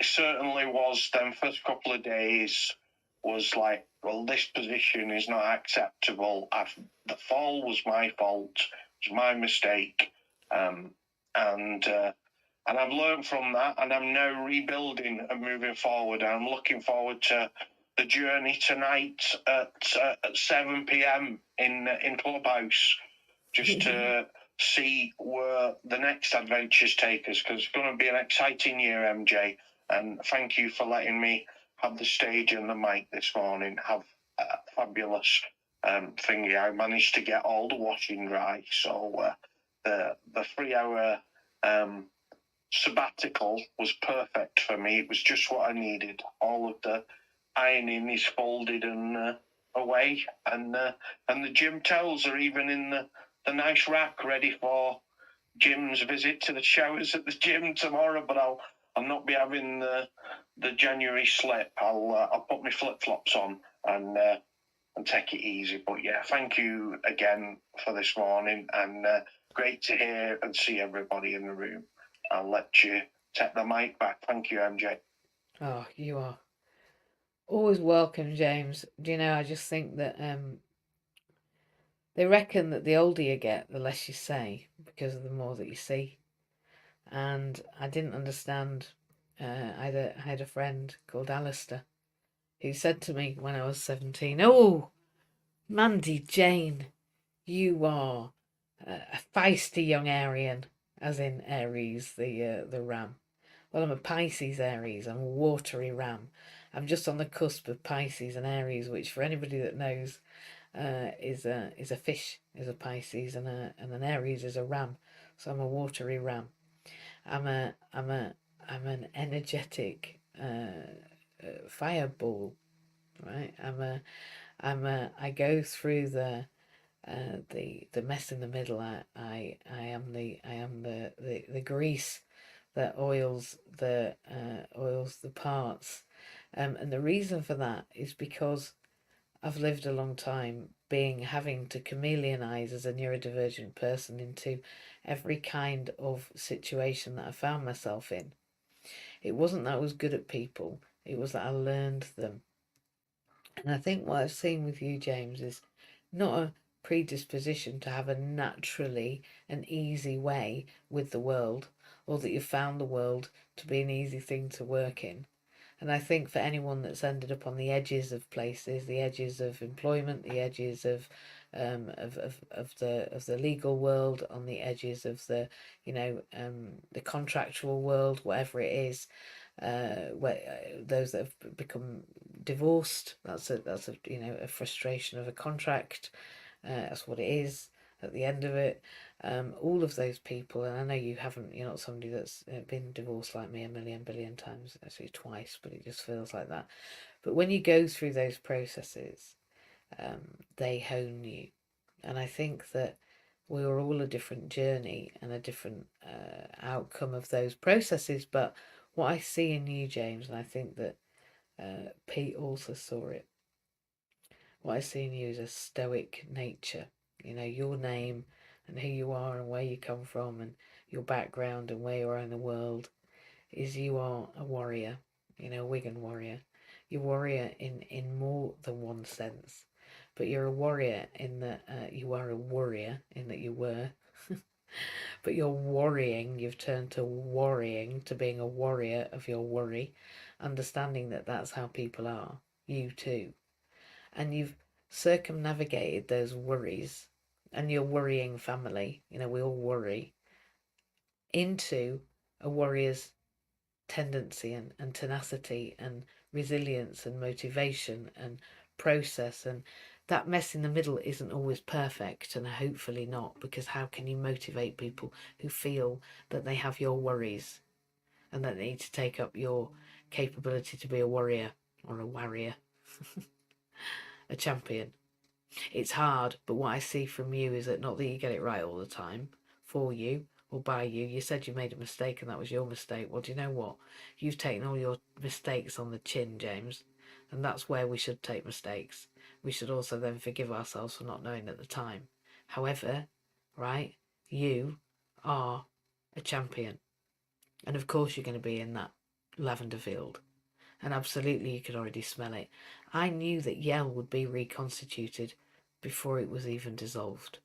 certainly was. Them first couple of days was like, well, this position is not acceptable. The fall was my fault. It was my mistake, and I've learned from that, and I'm now rebuilding and moving forward. And I'm looking forward to the journey tonight at 7 p.m. in Clubhouse, just to see where the next adventures take us, because it's going to be an exciting year, MJ. And thank you for letting me have the stage and the mic this morning. Have a fabulous thingy. I managed to get all the washing dry, so the 3-hour sabbatical was perfect for me. It was just what I needed. All of the ironing is folded and away, and the gym towels are even in the nice rack, ready for Jim's visit to the showers at the gym tomorrow. But I'll not be having the January slip. I'll put my flip flops on and take it easy. But yeah, thank you again for this morning, and great to hear and see everybody in the room. I'll let you take the mic back. Thank you, MJ. Oh, you are always welcome, James. Do you know, I just think that they reckon that the older you get, the less you say, because of the more that you see. And I didn't understand. I had a friend called Alistair who said to me when I was 17, "Oh, Mandy-Jayne, you are a feisty young Arian," as in Aries, the ram. Well, I'm a Pisces Aries. I'm a watery ram. I'm just on the cusp of Pisces and Aries, which for anybody that knows is a fish, is a Pisces, and an Aries is a ram. So I'm a watery ram. I'm an energetic fireball, right? I go through the mess in the middle. I am the grease that oils the parts, and the reason for that is because I've lived a long time having to chameleonize as a neurodivergent person into every kind of situation that I found myself in. It wasn't that I was good at people, it was that I learned them. And I think what I've seen with you, James, is not a predisposition to have a naturally an easy way with the world, or that you've found the world to be an easy thing to work in. And I think for anyone that's ended up on the edges of places, the edges of employment, the edges of of the legal world, on the edges of the the contractual world, whatever it is. Those that have become divorced, that's a a frustration of a contract. That's what it is at the end of it. All of those people, and I know you're not somebody that's been divorced like me a million billion times, actually twice, but it just feels like that. But when you go through those processes, they hone you. And I think that we are all a different journey and a different outcome of those processes. But what I see in you, James, and I think that Pete also saw it, what I see in you is a stoic nature. Your name and who you are and where you come from and your background and where you are in the world is you are a warrior, a Wigan warrior. You're a warrior in more than one sense, but you're a warrior in that you are a warrior in that you were, but you're worrying, you've turned to worrying, to being a warrior of your worry, understanding that that's how people are, you too. And you've circumnavigated those worries and your worrying family, we all worry, into a warrior's tendency and tenacity and resilience and motivation and process. And that mess in the middle isn't always perfect, and hopefully not, because how can you motivate people who feel that they have your worries and that they need to take up your capability to be a warrior or a warrior, a champion? It's hard, but what I see from you is that not that you get it right all the time for you or by you. You said you made a mistake and that was your mistake. Well, do you know what? You've taken all your mistakes on the chin, James, and that's where we should take mistakes. We should also then forgive ourselves for not knowing at the time. However, right, you are a champion. And of course you're going to be in that lavender field. And absolutely you could already smell it. I knew that Yell would be reconstituted before it was even dissolved.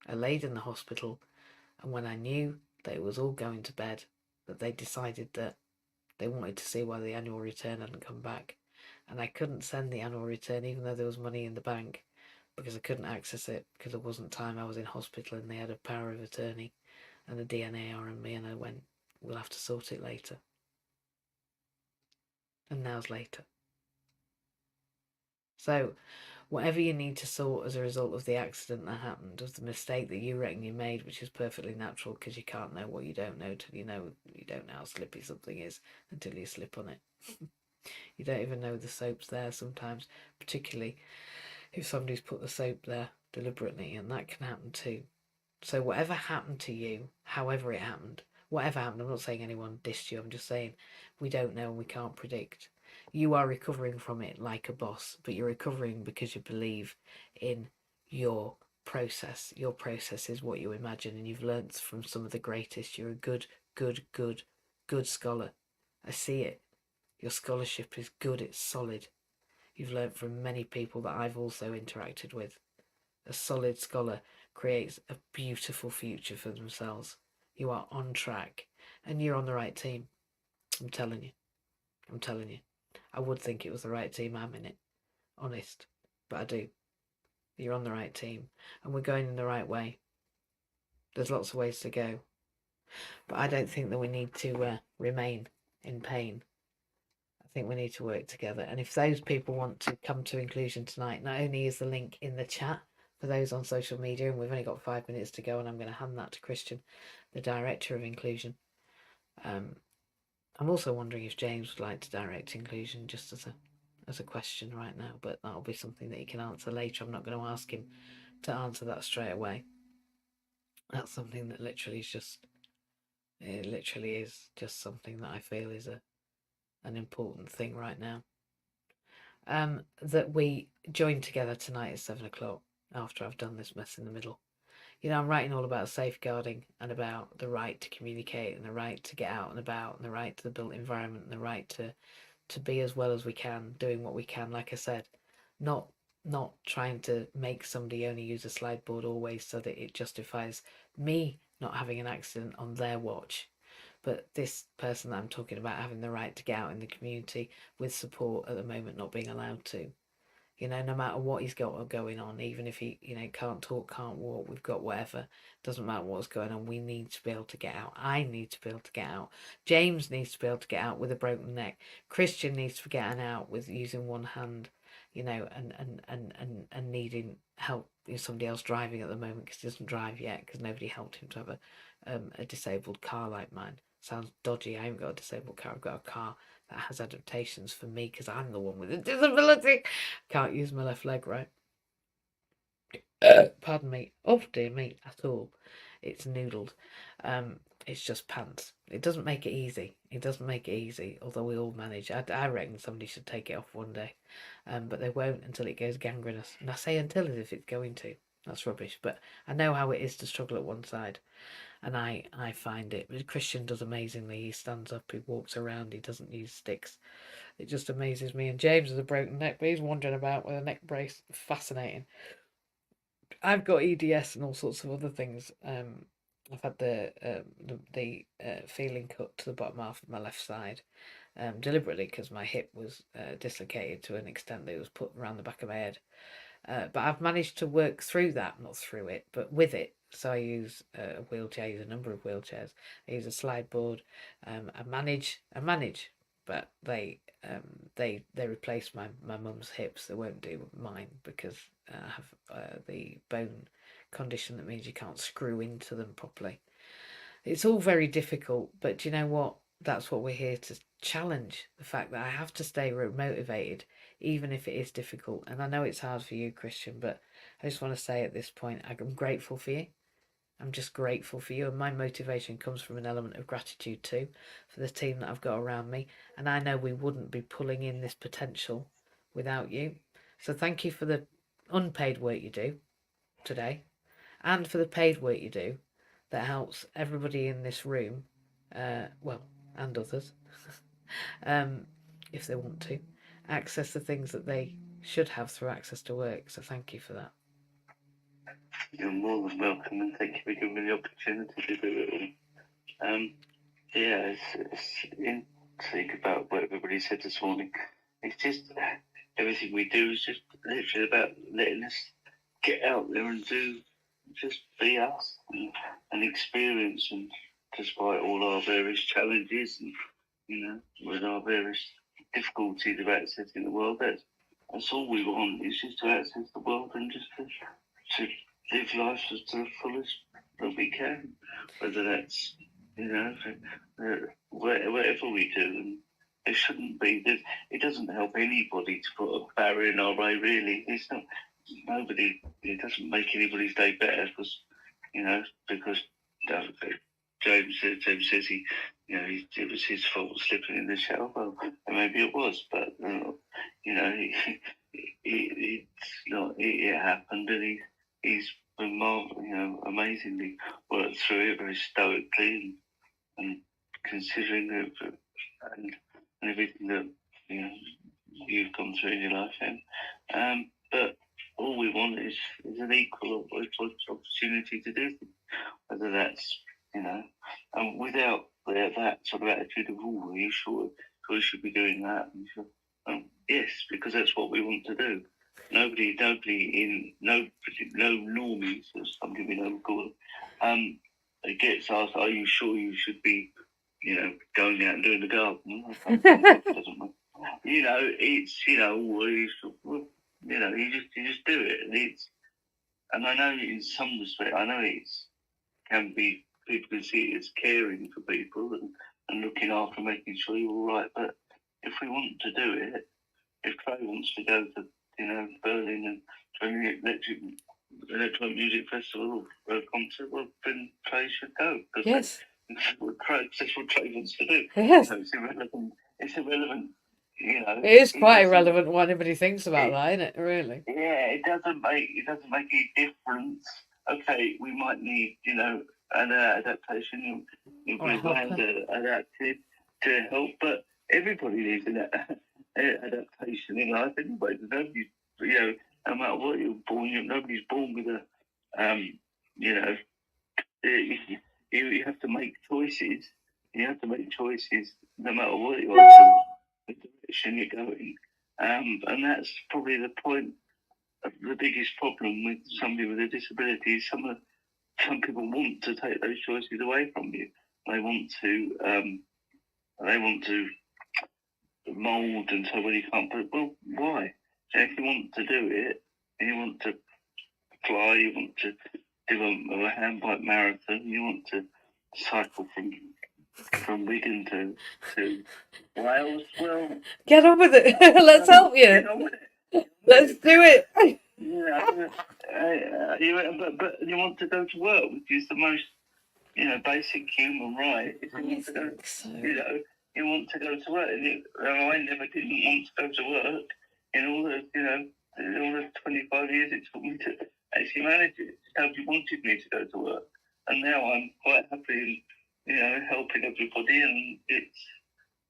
I laid in the hospital, and when I knew that it was all going to bed, that they decided that they wanted to see why the annual return hadn't come back, and I couldn't send the annual return even though there was money in the bank, because I couldn't access it because there wasn't time. I was in hospital and they had a power of attorney and a DNA on me, and I went, we'll have to sort it later. And now's later. So whatever you need to sort as a result of the accident that happened, of the mistake that you reckon you made, which is perfectly natural because you can't know what you don't know till you don't know how slippy something is until you slip on it. You don't even know the soap's there sometimes, particularly if somebody's put the soap there deliberately, and that can happen too. So whatever happened to you, however it happened, whatever happened, I'm not saying anyone dissed you, I'm just saying we don't know and we can't predict. You are recovering from it like a boss, but you're recovering because you believe in your process. Your process is what you imagine, and you've learnt from some of the greatest. You're a good scholar. I see it. Your scholarship is good, it's solid. You've learnt from many people that I've also interacted with. A solid scholar creates a beautiful future for themselves. You are on track and you're on the right team. I'm telling you. I'm telling you. I would think it was the right team. I'm in it. Honest. But I do. You're on the right team and we're going in the right way. There's lots of ways to go. But I don't think that we need to remain in pain. I think we need to work together. And if those people want to come to inclusion tonight, not only is the link in the chat for those on social media, and we've only got 5 minutes to go, and I'm going to hand that to Christian, the director of inclusion. I'm also wondering if James would like to direct inclusion, just as a question right now, but that'll be something that he can answer later. I'm not going to ask him to answer that straight away. That's something that literally is just something that I feel is an important thing right now. That we join together tonight at 7 o'clock after I've done this mess in the middle. I'm writing all about safeguarding and about the right to communicate and the right to get out and about and the right to the built environment and the right to be as well as we can, doing what we can, like I said, not trying to make somebody only use a slide board always so that it justifies me not having an accident on their watch. But this person that I'm talking about having the right to get out in the community with support at the moment not being allowed to. You know, no matter what he's got going on, even if he, you know, can't talk, can't walk, we've got whatever, doesn't matter what's going on, we need to be able to get out. I need to be able to get out. James needs to be able to get out with a broken neck. Christian needs to be getting out with using one hand, you know, and needing help. You know, somebody else driving at the moment because he doesn't drive yet because nobody helped him to have a disabled car like mine. Sounds dodgy. I haven't got a disabled car. I've got a car that has adaptations for me because I'm the one with a disability. Can't use my left leg, right? Pardon me. Oh dear me, at all. It's noodled. It's just pants. It doesn't make it easy. It doesn't make it easy, although we all manage. I reckon somebody should take it off one day. But they won't until it goes gangrenous. And I say until as if it's going to. That's rubbish. But I know how it is to struggle at one side. And I find it. Christian does amazingly. He stands up, he walks around, he doesn't use sticks. It just amazes me. And James has a broken neck, but he's wandering about with a neck brace. Fascinating. I've got EDS and all sorts of other things. I've had the feeling cut to the bottom half of my left side, deliberately because my hip was dislocated to an extent that it was put around the back of my head. But I've managed to work through that, not through it, but with it. So I use a wheelchair, I use a number of wheelchairs. I use a slide board. I manage, but they replace my mum's hips. They won't do mine because I have the bone condition that means you can't screw into them properly. It's all very difficult, but do you know what? That's what we're here to challenge, the fact that I have to stay motivated, even if it is difficult. And I know it's hard for you, Christian, but I just want to say at this point, I'm grateful for you. I'm just grateful for you. And my motivation comes from an element of gratitude too, for the team that I've got around me. And I know we wouldn't be pulling in this potential without you. So thank you for the unpaid work you do today and for the paid work you do that helps everybody in this room, well, and others, if they want to, access the things that they should have through access to work. So thank you for that. You're more than welcome, and thank you for giving me the opportunity to do it all. Yeah, it's think about what everybody said this morning. It's just everything we do is just literally about letting us get out there and do, just be us and experience, and despite all our various challenges and, you know, with our various difficulties of accessing the world, that's all we want, is just to access the world and just to live life as to the fullest that we can, whether that's, you know, whatever we do. And it shouldn't be that it doesn't help anybody to put a barrier in our way, really. It's not, nobody, it doesn't make anybody's day better because, you know, because James says he, you know, it was his fault slipping in the shower. Well, maybe it was, but you know, it's not. It happened, and he's been, you know, amazingly worked through it very stoically and considering it and everything that, you know, you've gone through in your life. And but all we want is an equal opportunity to do things, whether that's, you know, and without that sort of attitude of, oh, are you sure we should be doing that? Yes, because that's what we want to do. Nobody no normies, as some people know call them, it gets asked, are you sure you should be, you know, going out and doing the garden? Doesn't, you know, it's, you know, you know, you just do it, and I know in some respect, I know can be, people can see it as caring for people and looking after, making sure you're all right. But if we want to do it, if Trey wants to go to, you know, Berlin and to an electronic music festival or a concert, well, then Trey should go. Yes. That's what Trey wants to do. Yes. You know, it's irrelevant. It's irrelevant. You know, it is quite irrelevant what anybody thinks about that, isn't it? Really. Yeah, it doesn't make any difference. Okay, we might need, you know, an adaptation. You'll be adapted to help, but everybody needs an adaptation in life anyway. Nobody, you know, no matter what you're born, nobody's born with a, you know, you have to make choices. You have to make choices no matter what you are, the direction you're going. And that's probably the point of the biggest problem with somebody with a disability. Some people want to take those choices away from you. They want to mould and say, well, you can't. But well, why? So if you want to do it, and you want to fly, you want to do a handbike marathon, you want to cycle from Wigan to Wales, well, Get on with it. Let's help you. get on with it. Let's do it. But you want to go to work, which is the most basic human right. If you want to go, So. You want to go to work. And I never didn't want to go to work in all the 25 years it took me to actually manage it. Nobody wanted me to go to work, and now I'm quite happy, helping everybody, and it's,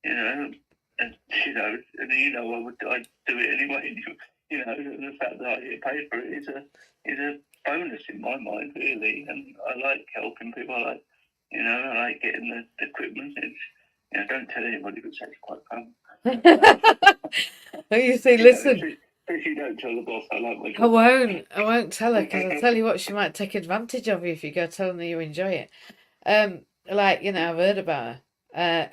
and I'd do it anyway. And the fact that I get paid for it is a bonus in my mind, really. And I like helping people. I like getting the equipment. It's, don't tell anybody, but it's actually quite fun. You see, listen. If you don't tell the boss, I like my job. I won't tell her, because I'll tell you what, she might take advantage of you if you go telling her you enjoy it. I've heard about her.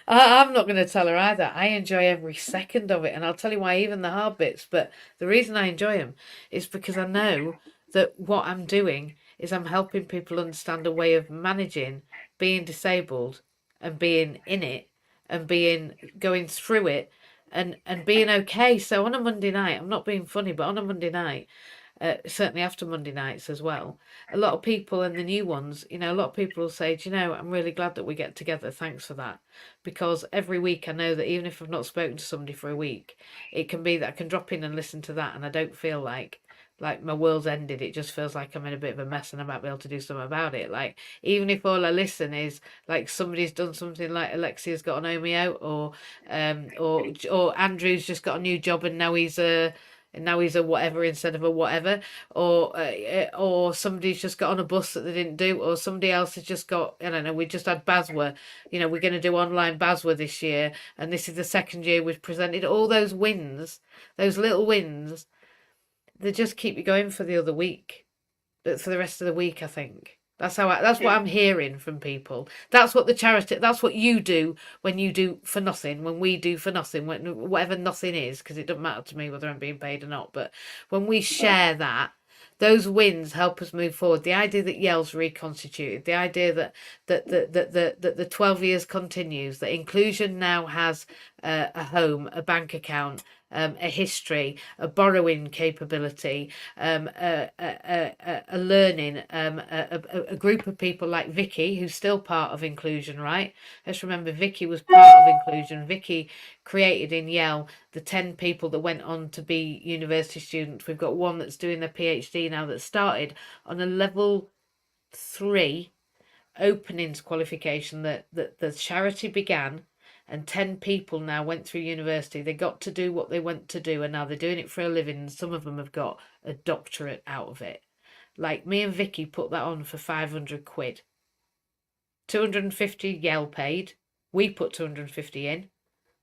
I'm not going to tell her either. I enjoy every second of it, and I'll tell you why, even the hard bits. But the reason I enjoy them is because I know that what I'm doing is I'm helping people understand a way of managing being disabled and being in it and going through it and being okay. So on a Monday night, I'm not being funny, but on a Monday night, certainly after Monday nights as well, a lot of people, and the new ones, a lot of people will say, I'm really glad that we get together. Thanks for that. Because every week I know that even if I've not spoken to somebody for a week, it can be that I can drop in and listen to that, and I don't feel like my world's ended. It just feels like I'm in a bit of a mess and I might be able to do something about it. Like, even if all I listen is like somebody's done something, like Alexia's got an OMEO, or Andrew's just got a new job and now he's a whatever instead of a whatever, or somebody's just got on a bus that they didn't do, or somebody else has just got, I don't know, we just had BASWA, we're going to do online BASWA this year, and this is the second year we've presented. All those wins, those little wins, they just keep you going for the other week, for the rest of the week, I think. That's what I'm hearing from people. That's what that's what you do when you do for nothing, when we do for nothing, whatever nothing is, because it doesn't matter to me whether I'm being paid or not. But when we share that, those wins help us move forward. The idea that Yale's reconstituted, the idea that the 12 years continues, that inclusion now has a home, a bank account, a history, a borrowing capability, a learning, a group of people like Vicky, who's still part of inclusion, right? Let's remember Vicky was part of inclusion. Vicky created in Yale the 10 people that went on to be university students. We've got one that's doing a PhD now that started on a level 3 openings qualification that the charity began, and 10 people now went through university. They got to do what they went to do, and now they're doing it for a living, and some of them have got a doctorate out of it. Like, me and Vicky put that on for 500 quid. 250 Yale paid. We put 250 in,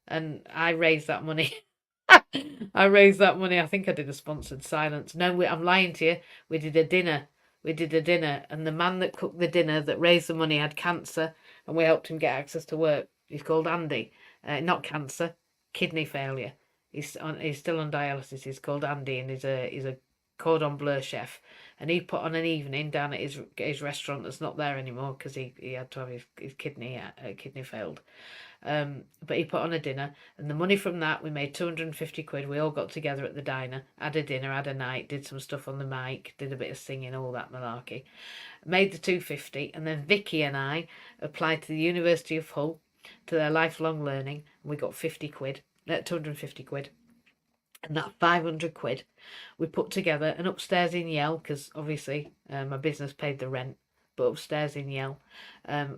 and I raised that money. I raised that money. I think I did a sponsored silence. No, I'm lying to you. We did a dinner, and the man that cooked the dinner that raised the money had cancer, and we helped him get access to work. He's called Andy. Not cancer, kidney failure. He's still on dialysis. He's called Andy, and he's a cordon bleu chef. And he put on an evening down at his restaurant that's not there anymore because he had to have his kidney failed. But he put on a dinner, and the money from that, we made 250 quid. We all got together at the diner, had a dinner, had a night, did some stuff on the mic, did a bit of singing, all that malarkey. Made the 250, and then Vicky and I applied to the University of Hull to their lifelong learning, and we got 50 quid, 250 quid. And that 500 quid we put together, and upstairs in Yale, because obviously my business paid the rent, but upstairs in Yale,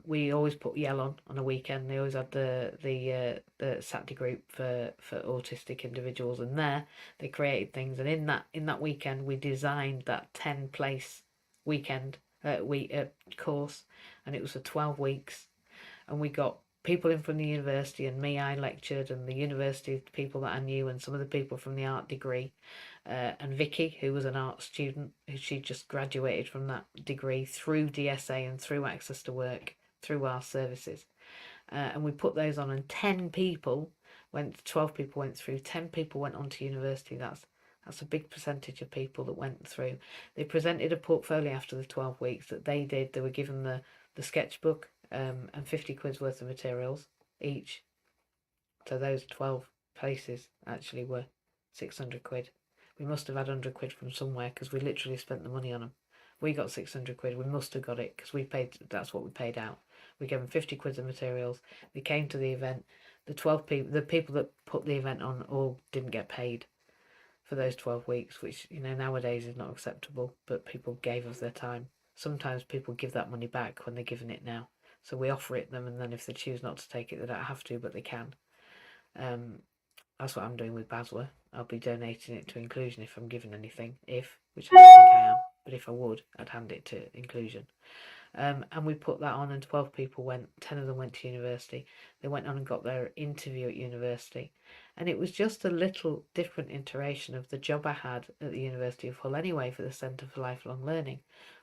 we always put Yale on a weekend. They always had the Saturday group for autistic individuals, and there they created things. And in that weekend, we designed that 10-place weekend course, and it was for 12 weeks, and we got people in from the university and me, I lectured, and the university people that I knew, and some of the people from the art degree, and Vicky, who was an art student, who she just graduated from that degree through DSA and through Access to Work, through our services. And we put those on, and 10 people went, 12 people went through, 10 people went on to university. That's a big percentage of people that went through. They presented a portfolio after the 12 weeks that they did. They were given the sketchbook and 50 quid's worth of materials each. So those 12 places actually were 600 quid. We must have had 100 quid from somewhere because we literally spent the money on them. We got 600 quid. We must have got it because we paid, that's what we paid out. We gave them 50 quid of materials. They came to the event. The 12 people, the people that put the event on, all didn't get paid for those 12 weeks, which, you know, nowadays is not acceptable, but people gave of their time. Sometimes people give that money back when they're giving it now. So we offer it them, and then if they choose not to take it, they don't have to, but they can. That's what I'm doing with Baswa. I'll be donating it to Inclusion if I'm given anything. Which I don't think I am, but if I would, I'd hand it to Inclusion. And we put that on, and 12 people went. 10 of them went to university. They went on and got their interview at university, and it was just a little different iteration of the job I had at the University of Hull anyway for the Centre for Lifelong Learning,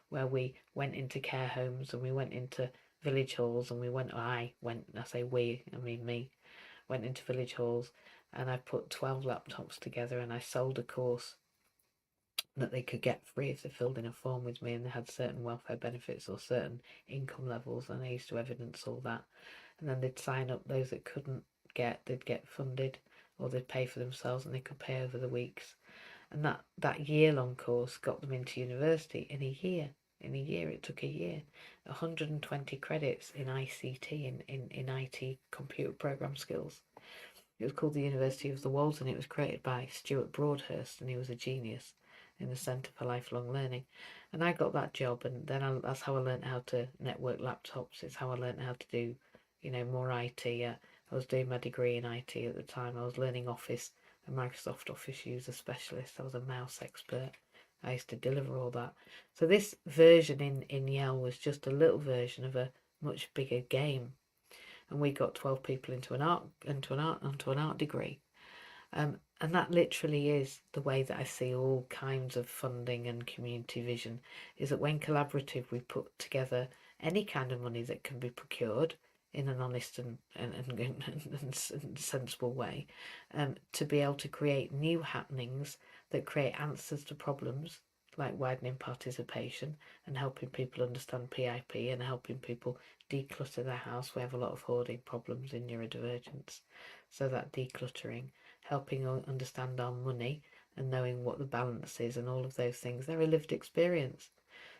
where we went into care homes and we went into village halls, and I say we, I mean me, went into village halls, and I put 12 laptops together, and I sold a course that they could get free if they filled in a form with me and they had certain welfare benefits or certain income levels, and I used to evidence all that. And then they'd sign up. Those that couldn't they'd get funded, or they'd pay for themselves, and they could pay over the weeks. And that year-long course got them into university in a year. It took a year. 120 credits in ICT, in IT, computer program skills. It was called the University of the Wolds, and it was created by Stuart Broadhurst, and he was a genius in the Centre for Lifelong Learning. And I got that job, and then that's how I learned how to network laptops. It's how I learned how to do, more IT. I was doing my degree in IT at the time. I was learning Office, a Microsoft Office user specialist. I was a mouse expert. I used to deliver all that. So this version in Yale was just a little version of a much bigger game. And we got 12 people onto an art degree. And that literally is the way that I see all kinds of funding and community vision, is that when collaborative we put together any kind of money that can be procured in an honest and sensible way, to be able to create new happenings that create answers to problems, like widening participation and helping people understand PIP and helping people declutter their house. We have a lot of hoarding problems in neurodivergence, so that decluttering, helping understand our money and knowing what the balance is and all of those things, they're a lived experience.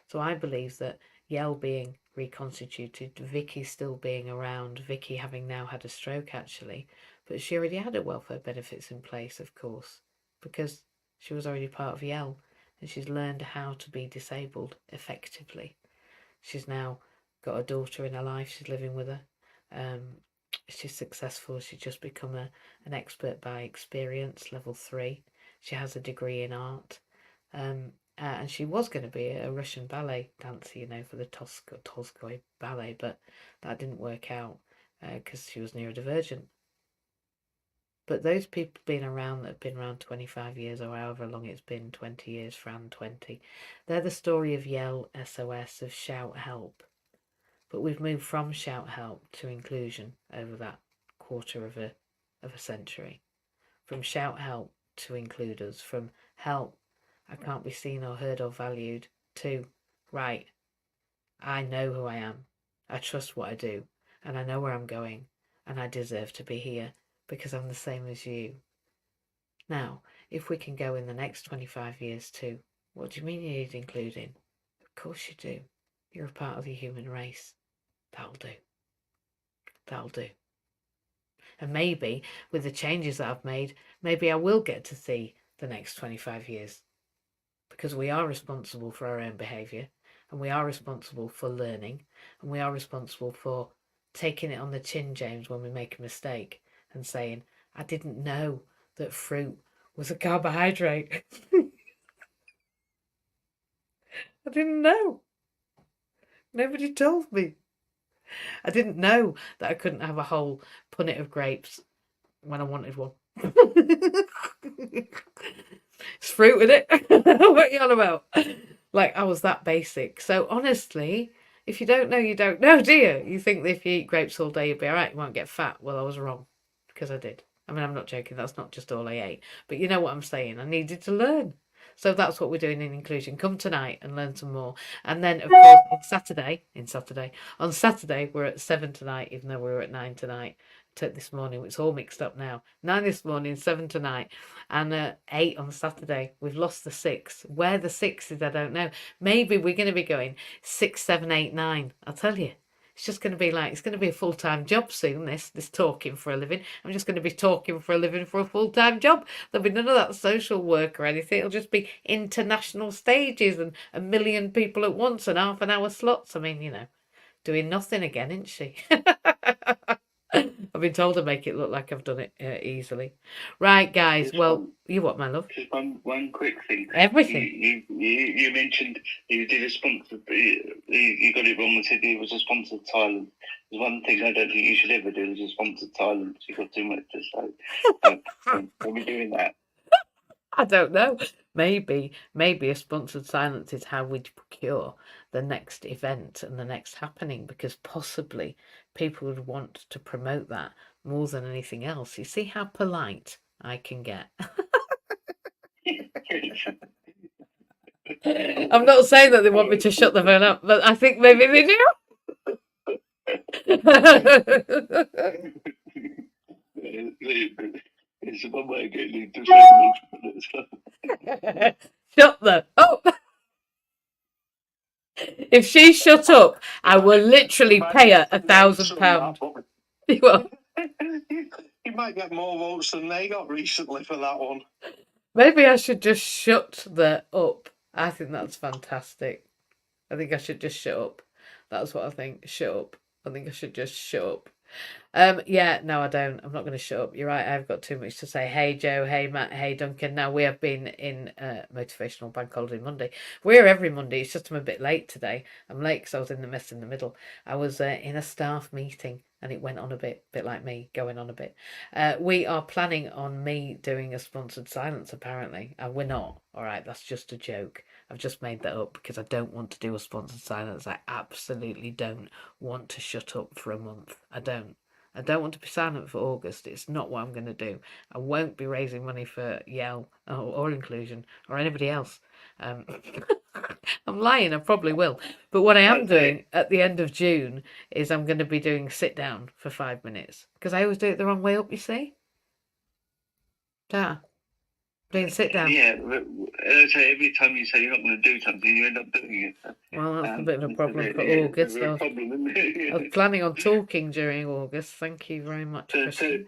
So I believe that Yale being reconstituted, Vicky still being around, Vicky having now had a stroke actually, but she already had her welfare benefits in place, of course, because she was already part of Yale, and she's learned how to be disabled effectively. She's now got a daughter in her life. She's living with her. She's successful. She's just become an expert by experience, level 3. She has a degree in art. And she was going to be a Russian ballet dancer, for the Tolstoy ballet, but that didn't work out because she was neurodivergent. But those people being around that have been around 25 years or however long it's been, 20 years, Fran 20, they're the story of Yell SOS, of Shout Help. But we've moved from Shout Help to Inclusion over that quarter of a century. From Shout Help to Include Us, from Help, I can't be seen or heard or valued, to, right, I know who I am, I trust what I do, and I know where I'm going, and I deserve to be here because I'm the same as you. Now, if we can go in the next 25 years too, what do you mean you need including? Of course you do. You're a part of the human race. That'll do. That'll do. And maybe, with the changes that I've made, maybe I will get to see the next 25 years. Because we are responsible for our own behaviour, and we are responsible for learning, and we are responsible for taking it on the chin, James, when we make a mistake and saying, I didn't know that fruit was a carbohydrate. I didn't know. Nobody told me. I didn't know that I couldn't have a whole punnet of grapes when I wanted one. It's fruit with it. What are you on about? Like, I was that basic. So honestly, if you don't know, you don't know, do you? You think that if you eat grapes all day, you'll be all right, you won't get fat. Well, I was wrong, because I did. I mean, I'm not joking. That's not just all I ate. But you know what I'm saying. I needed to learn. So that's what we're doing in inclusion. Come tonight and learn some more. And then, of course, on Saturday, we're at 7 tonight, even though we were at 9 tonight. This morning, it's all mixed up now. 9 this morning, 7 tonight, and 8 on Saturday. We've lost the 6. Where the 6 is, I don't know. Maybe we're going to be going 6, 7, 8, 9. I'll tell you. It's just going to be like, it's going to be a full-time job soon, this talking for a living. I'm just going to be talking for a living for a full-time job. There'll be none of that social work or anything. It'll just be international stages and a million people at once and half-an-hour slots. I mean, doing nothing again, isn't she? I've been told to make it look like I've done it easily. Right, guys. Well, you what, my love? Just one quick thing. Everything. You mentioned you did a sponsor. You got it wrong and said it was a sponsored silence. There's one thing I don't think you should ever do is a sponsored silence. You've got too much to say. Are we doing that? I don't know. Maybe a sponsored silence is how we procure the next event and the next happening, because possibly people would want to promote that more than anything else. You see how polite I can get. I'm not saying that they want me to shut the phone up, but I think maybe they do. It's one way of getting into trouble. Shut them. Oh. If she shut up, I will literally pay her £1,000. You might get more votes than they got recently for that one. Maybe I should just shut the up. I think that's fantastic. I think I should just shut up. That's what I think. Shut up. I think I should just shut up. Yeah, no, I don't. I'm not going to shut up. You're right. I've got too much to say. Hey, Joe. Hey, Matt. Hey, Duncan. Now, we have been in Motivational Bank Holiday Monday. We're every Monday. It's just I'm a bit late today. I'm late because I was in the mess in the middle. I was in a staff meeting and it went on a bit like me, going on a bit. We are planning on me doing a sponsored silence, apparently. We're not. All right, that's just a joke. I've just made that up because I don't want to do a sponsored silence. I absolutely don't want to shut up for a month. I don't want to be silent for August. It's not what I'm going to do. I won't be raising money for Yell or Inclusion or anybody else. I'm lying. I probably will. But what I am doing at the end of June is I'm going to be doing sit down for 5 minutes, because I always do it the wrong way up, you see. Doing sit down. Yeah, but so every time you say you're not going to do something, you end up doing it. Well, that's a bit of a problem for August. I was planning on talking during August. Thank you very much. So you're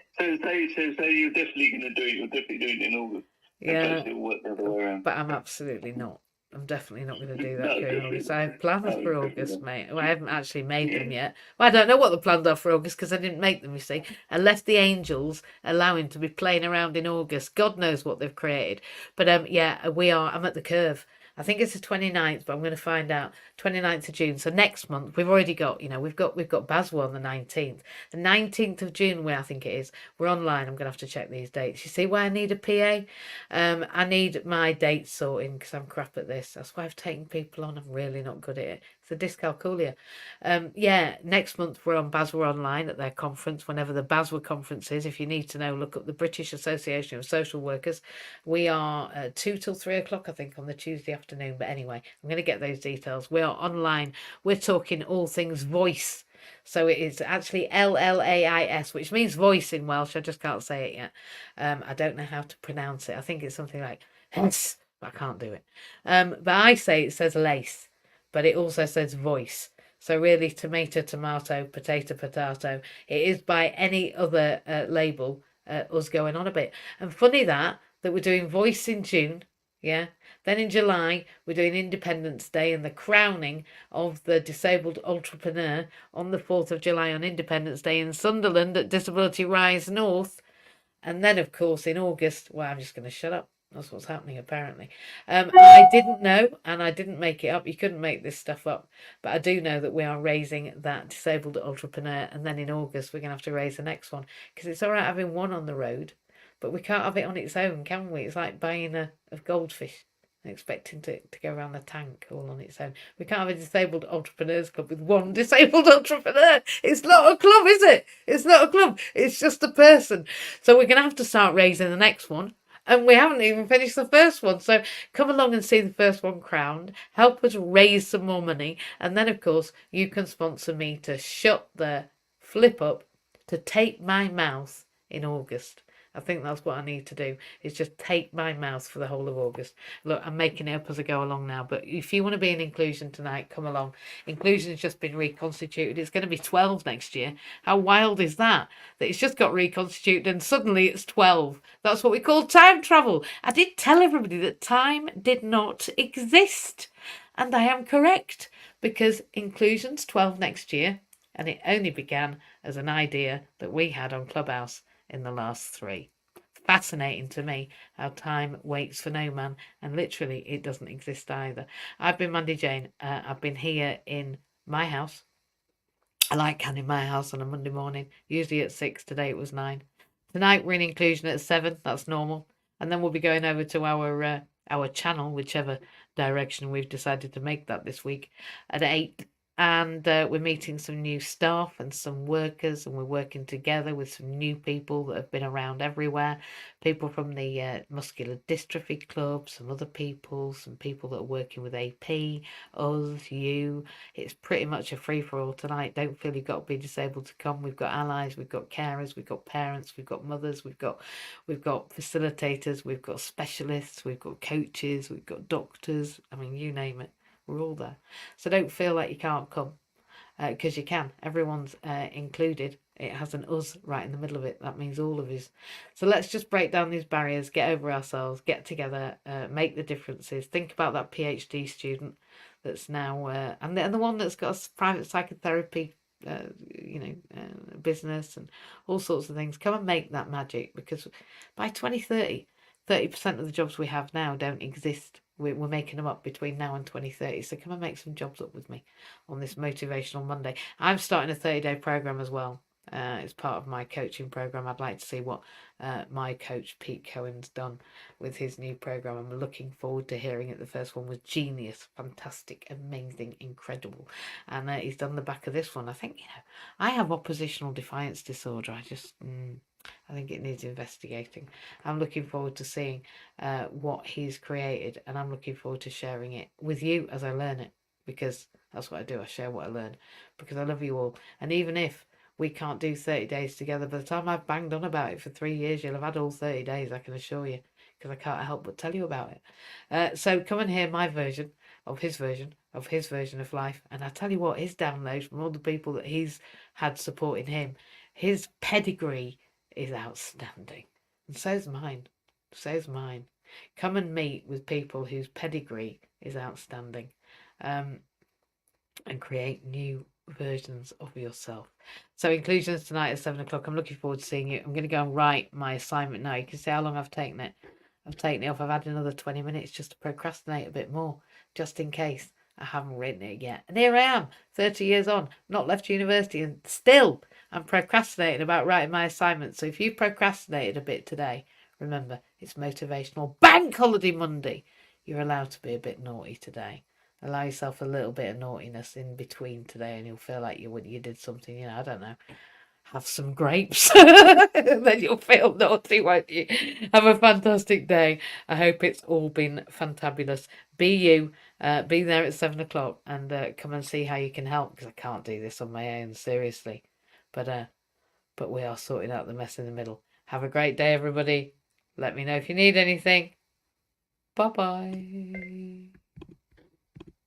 definitely going to do it. You're definitely doing it in August. Yeah, but I'm absolutely not. I'm definitely not going to do that during August. I have plans for August, mate. Well, I haven't actually made them yet. Well, I don't know what the plans are for August because I didn't make them, you see. I left the angels allowing to be playing around in August. God knows what they've created. But yeah, I'm at the curve. I think it's the 29th, but I'm going to find out. 29th of June. So next month, we've already got, we've got Baswell on the 19th. The 19th of June, I think it is. We're online. I'm going to have to check these dates. You see why I need a PA? I need my dates sorting because I'm crap at this. That's why I've taken people on. I'm really not good at it. It's a dyscalculia. Yeah, next month we're on Baswell online at their conference, whenever the Baswell conference is. If you need to know, look up the British Association of Social Workers. We are 2 till 3 o'clock, I think, on the Tuesday afternoon. But anyway, I'm going to get those details. We are online. We're talking all things voice. So it is actually LLAIS, which means voice in Welsh. I just can't say it yet. I don't know how to pronounce it. I think it's something like hens, but I can't do it. But I say it says lace, but it also says voice. So really, tomato, tomato, potato, potato. It is by any other label, us going on a bit. And funny that we're doing voice in June. Yeah. Then in July, we're doing Independence Day and the crowning of the disabled entrepreneur on the 4th of July on Independence Day in Sunderland at Disability Rise North. And then, of course, in August, well, I'm just going to shut up. That's what's happening, apparently. I didn't know, and I didn't make it up. You couldn't make this stuff up. But I do know that we are raising that disabled entrepreneur, and then in August we're going to have to raise the next one. Because it's all right having one on the road, but we can't have it on its own, can we? It's like buying a goldfish and expecting to go around the tank all on its own. We can't have a disabled entrepreneurs club with one disabled entrepreneur. It's not a club, is it? It's not a club. It's just a person. So we're going to have to start raising the next one. And we haven't even finished the first one. So come along and see the first one crowned. Help us raise some more money. And then, of course, you can sponsor me to shut the flip up to Tape My Mouth in August. I think that's what I need to do, is just tape my mouth for the whole of August. Look, I'm making it up as I go along now, but if you want to be in inclusion tonight, come along. Inclusion's just been reconstituted. It's going to be 12 next year. How wild is that? That it's just got reconstituted and suddenly it's 12. That's what we call time travel. I did tell everybody that time did not exist. And I am correct, because inclusion's 12 next year, and it only began as an idea that we had on Clubhouse in the last 3. Fascinating to me how time waits for no man, and literally it doesn't exist either. I've been Mandy-Jayne. I've been here in my house. I like having my house on a Monday morning, usually at 6. Today it was 9. Tonight we're in inclusion at 7. That's normal. And then we'll be going over to our channel, whichever direction we've decided to make that this week, at 8. And we're meeting some new staff and some workers, and we're working together with some new people that have been around everywhere. People from the Muscular Dystrophy Club, some other people, some people that are working with AP, us, you. It's pretty much a free-for-all tonight. Don't feel you've got to be disabled to come. We've got allies, we've got carers, we've got parents, we've got mothers, we've got facilitators, we've got specialists, we've got coaches, we've got doctors. I mean, you name it. We're all there. So don't feel like you can't come, because you can. Everyone's included. It has an us right in the middle of it. That means all of us. So let's just break down these barriers, get over ourselves, get together, make the differences. Think about that PhD student that's now, and the one that's got a private psychotherapy business and all sorts of things. Come and make that magic, because by 2030, 30% of the jobs we have now don't exist. We're making them up between now and 2030. So come and make some jobs up with me on this Motivational Monday. I'm starting a 30-day program as well. It's part of my coaching program. I'd like to see what my coach Pete Cohen's done with his new program. I'm looking forward to hearing it. The first one was genius, fantastic, amazing, incredible, and he's done the back of this one. I think, I have oppositional defiance disorder. I think it needs investigating. I'm looking forward to seeing what he's created, and I'm looking forward to sharing it with you as I learn it, because that's what I do. I share what I learn, because I love you all. And even if we can't do 30 days together, by the time I've banged on about it for 3 years, you'll have had all 30 days, I can assure you, because I can't help but tell you about it. So come and hear my version of his version of life. And I tell you what, his downloads from all the people that he's had supporting him, his pedigree is outstanding. And so's mine. So's mine. Come and meet with people whose pedigree is outstanding, and create new versions of yourself. So inclusions tonight at 7 o'clock. I'm looking forward to seeing you. I'm going to go and write my assignment now. You can see how long I've taken it. I've taken it off. I've had another 20 minutes just to procrastinate a bit more, just in case I haven't written it yet. And here I am, 30 years on, not left university, and still I'm procrastinating about writing my assignment. So if you procrastinated a bit today, remember, it's Motivational Bank Holiday Monday. You're allowed to be a bit naughty today. Allow yourself a little bit of naughtiness in between today, and you'll feel like you did something, I don't know, have some grapes. Then you'll feel naughty, won't you? Have a fantastic day. I hope it's all been fantabulous. Be you. Be there at 7 o'clock, and come and see how you can help, because I can't do this on my own, seriously. But we are sorting out the mess in the middle. Have a great day, everybody. Let me know if you need anything. Bye-bye.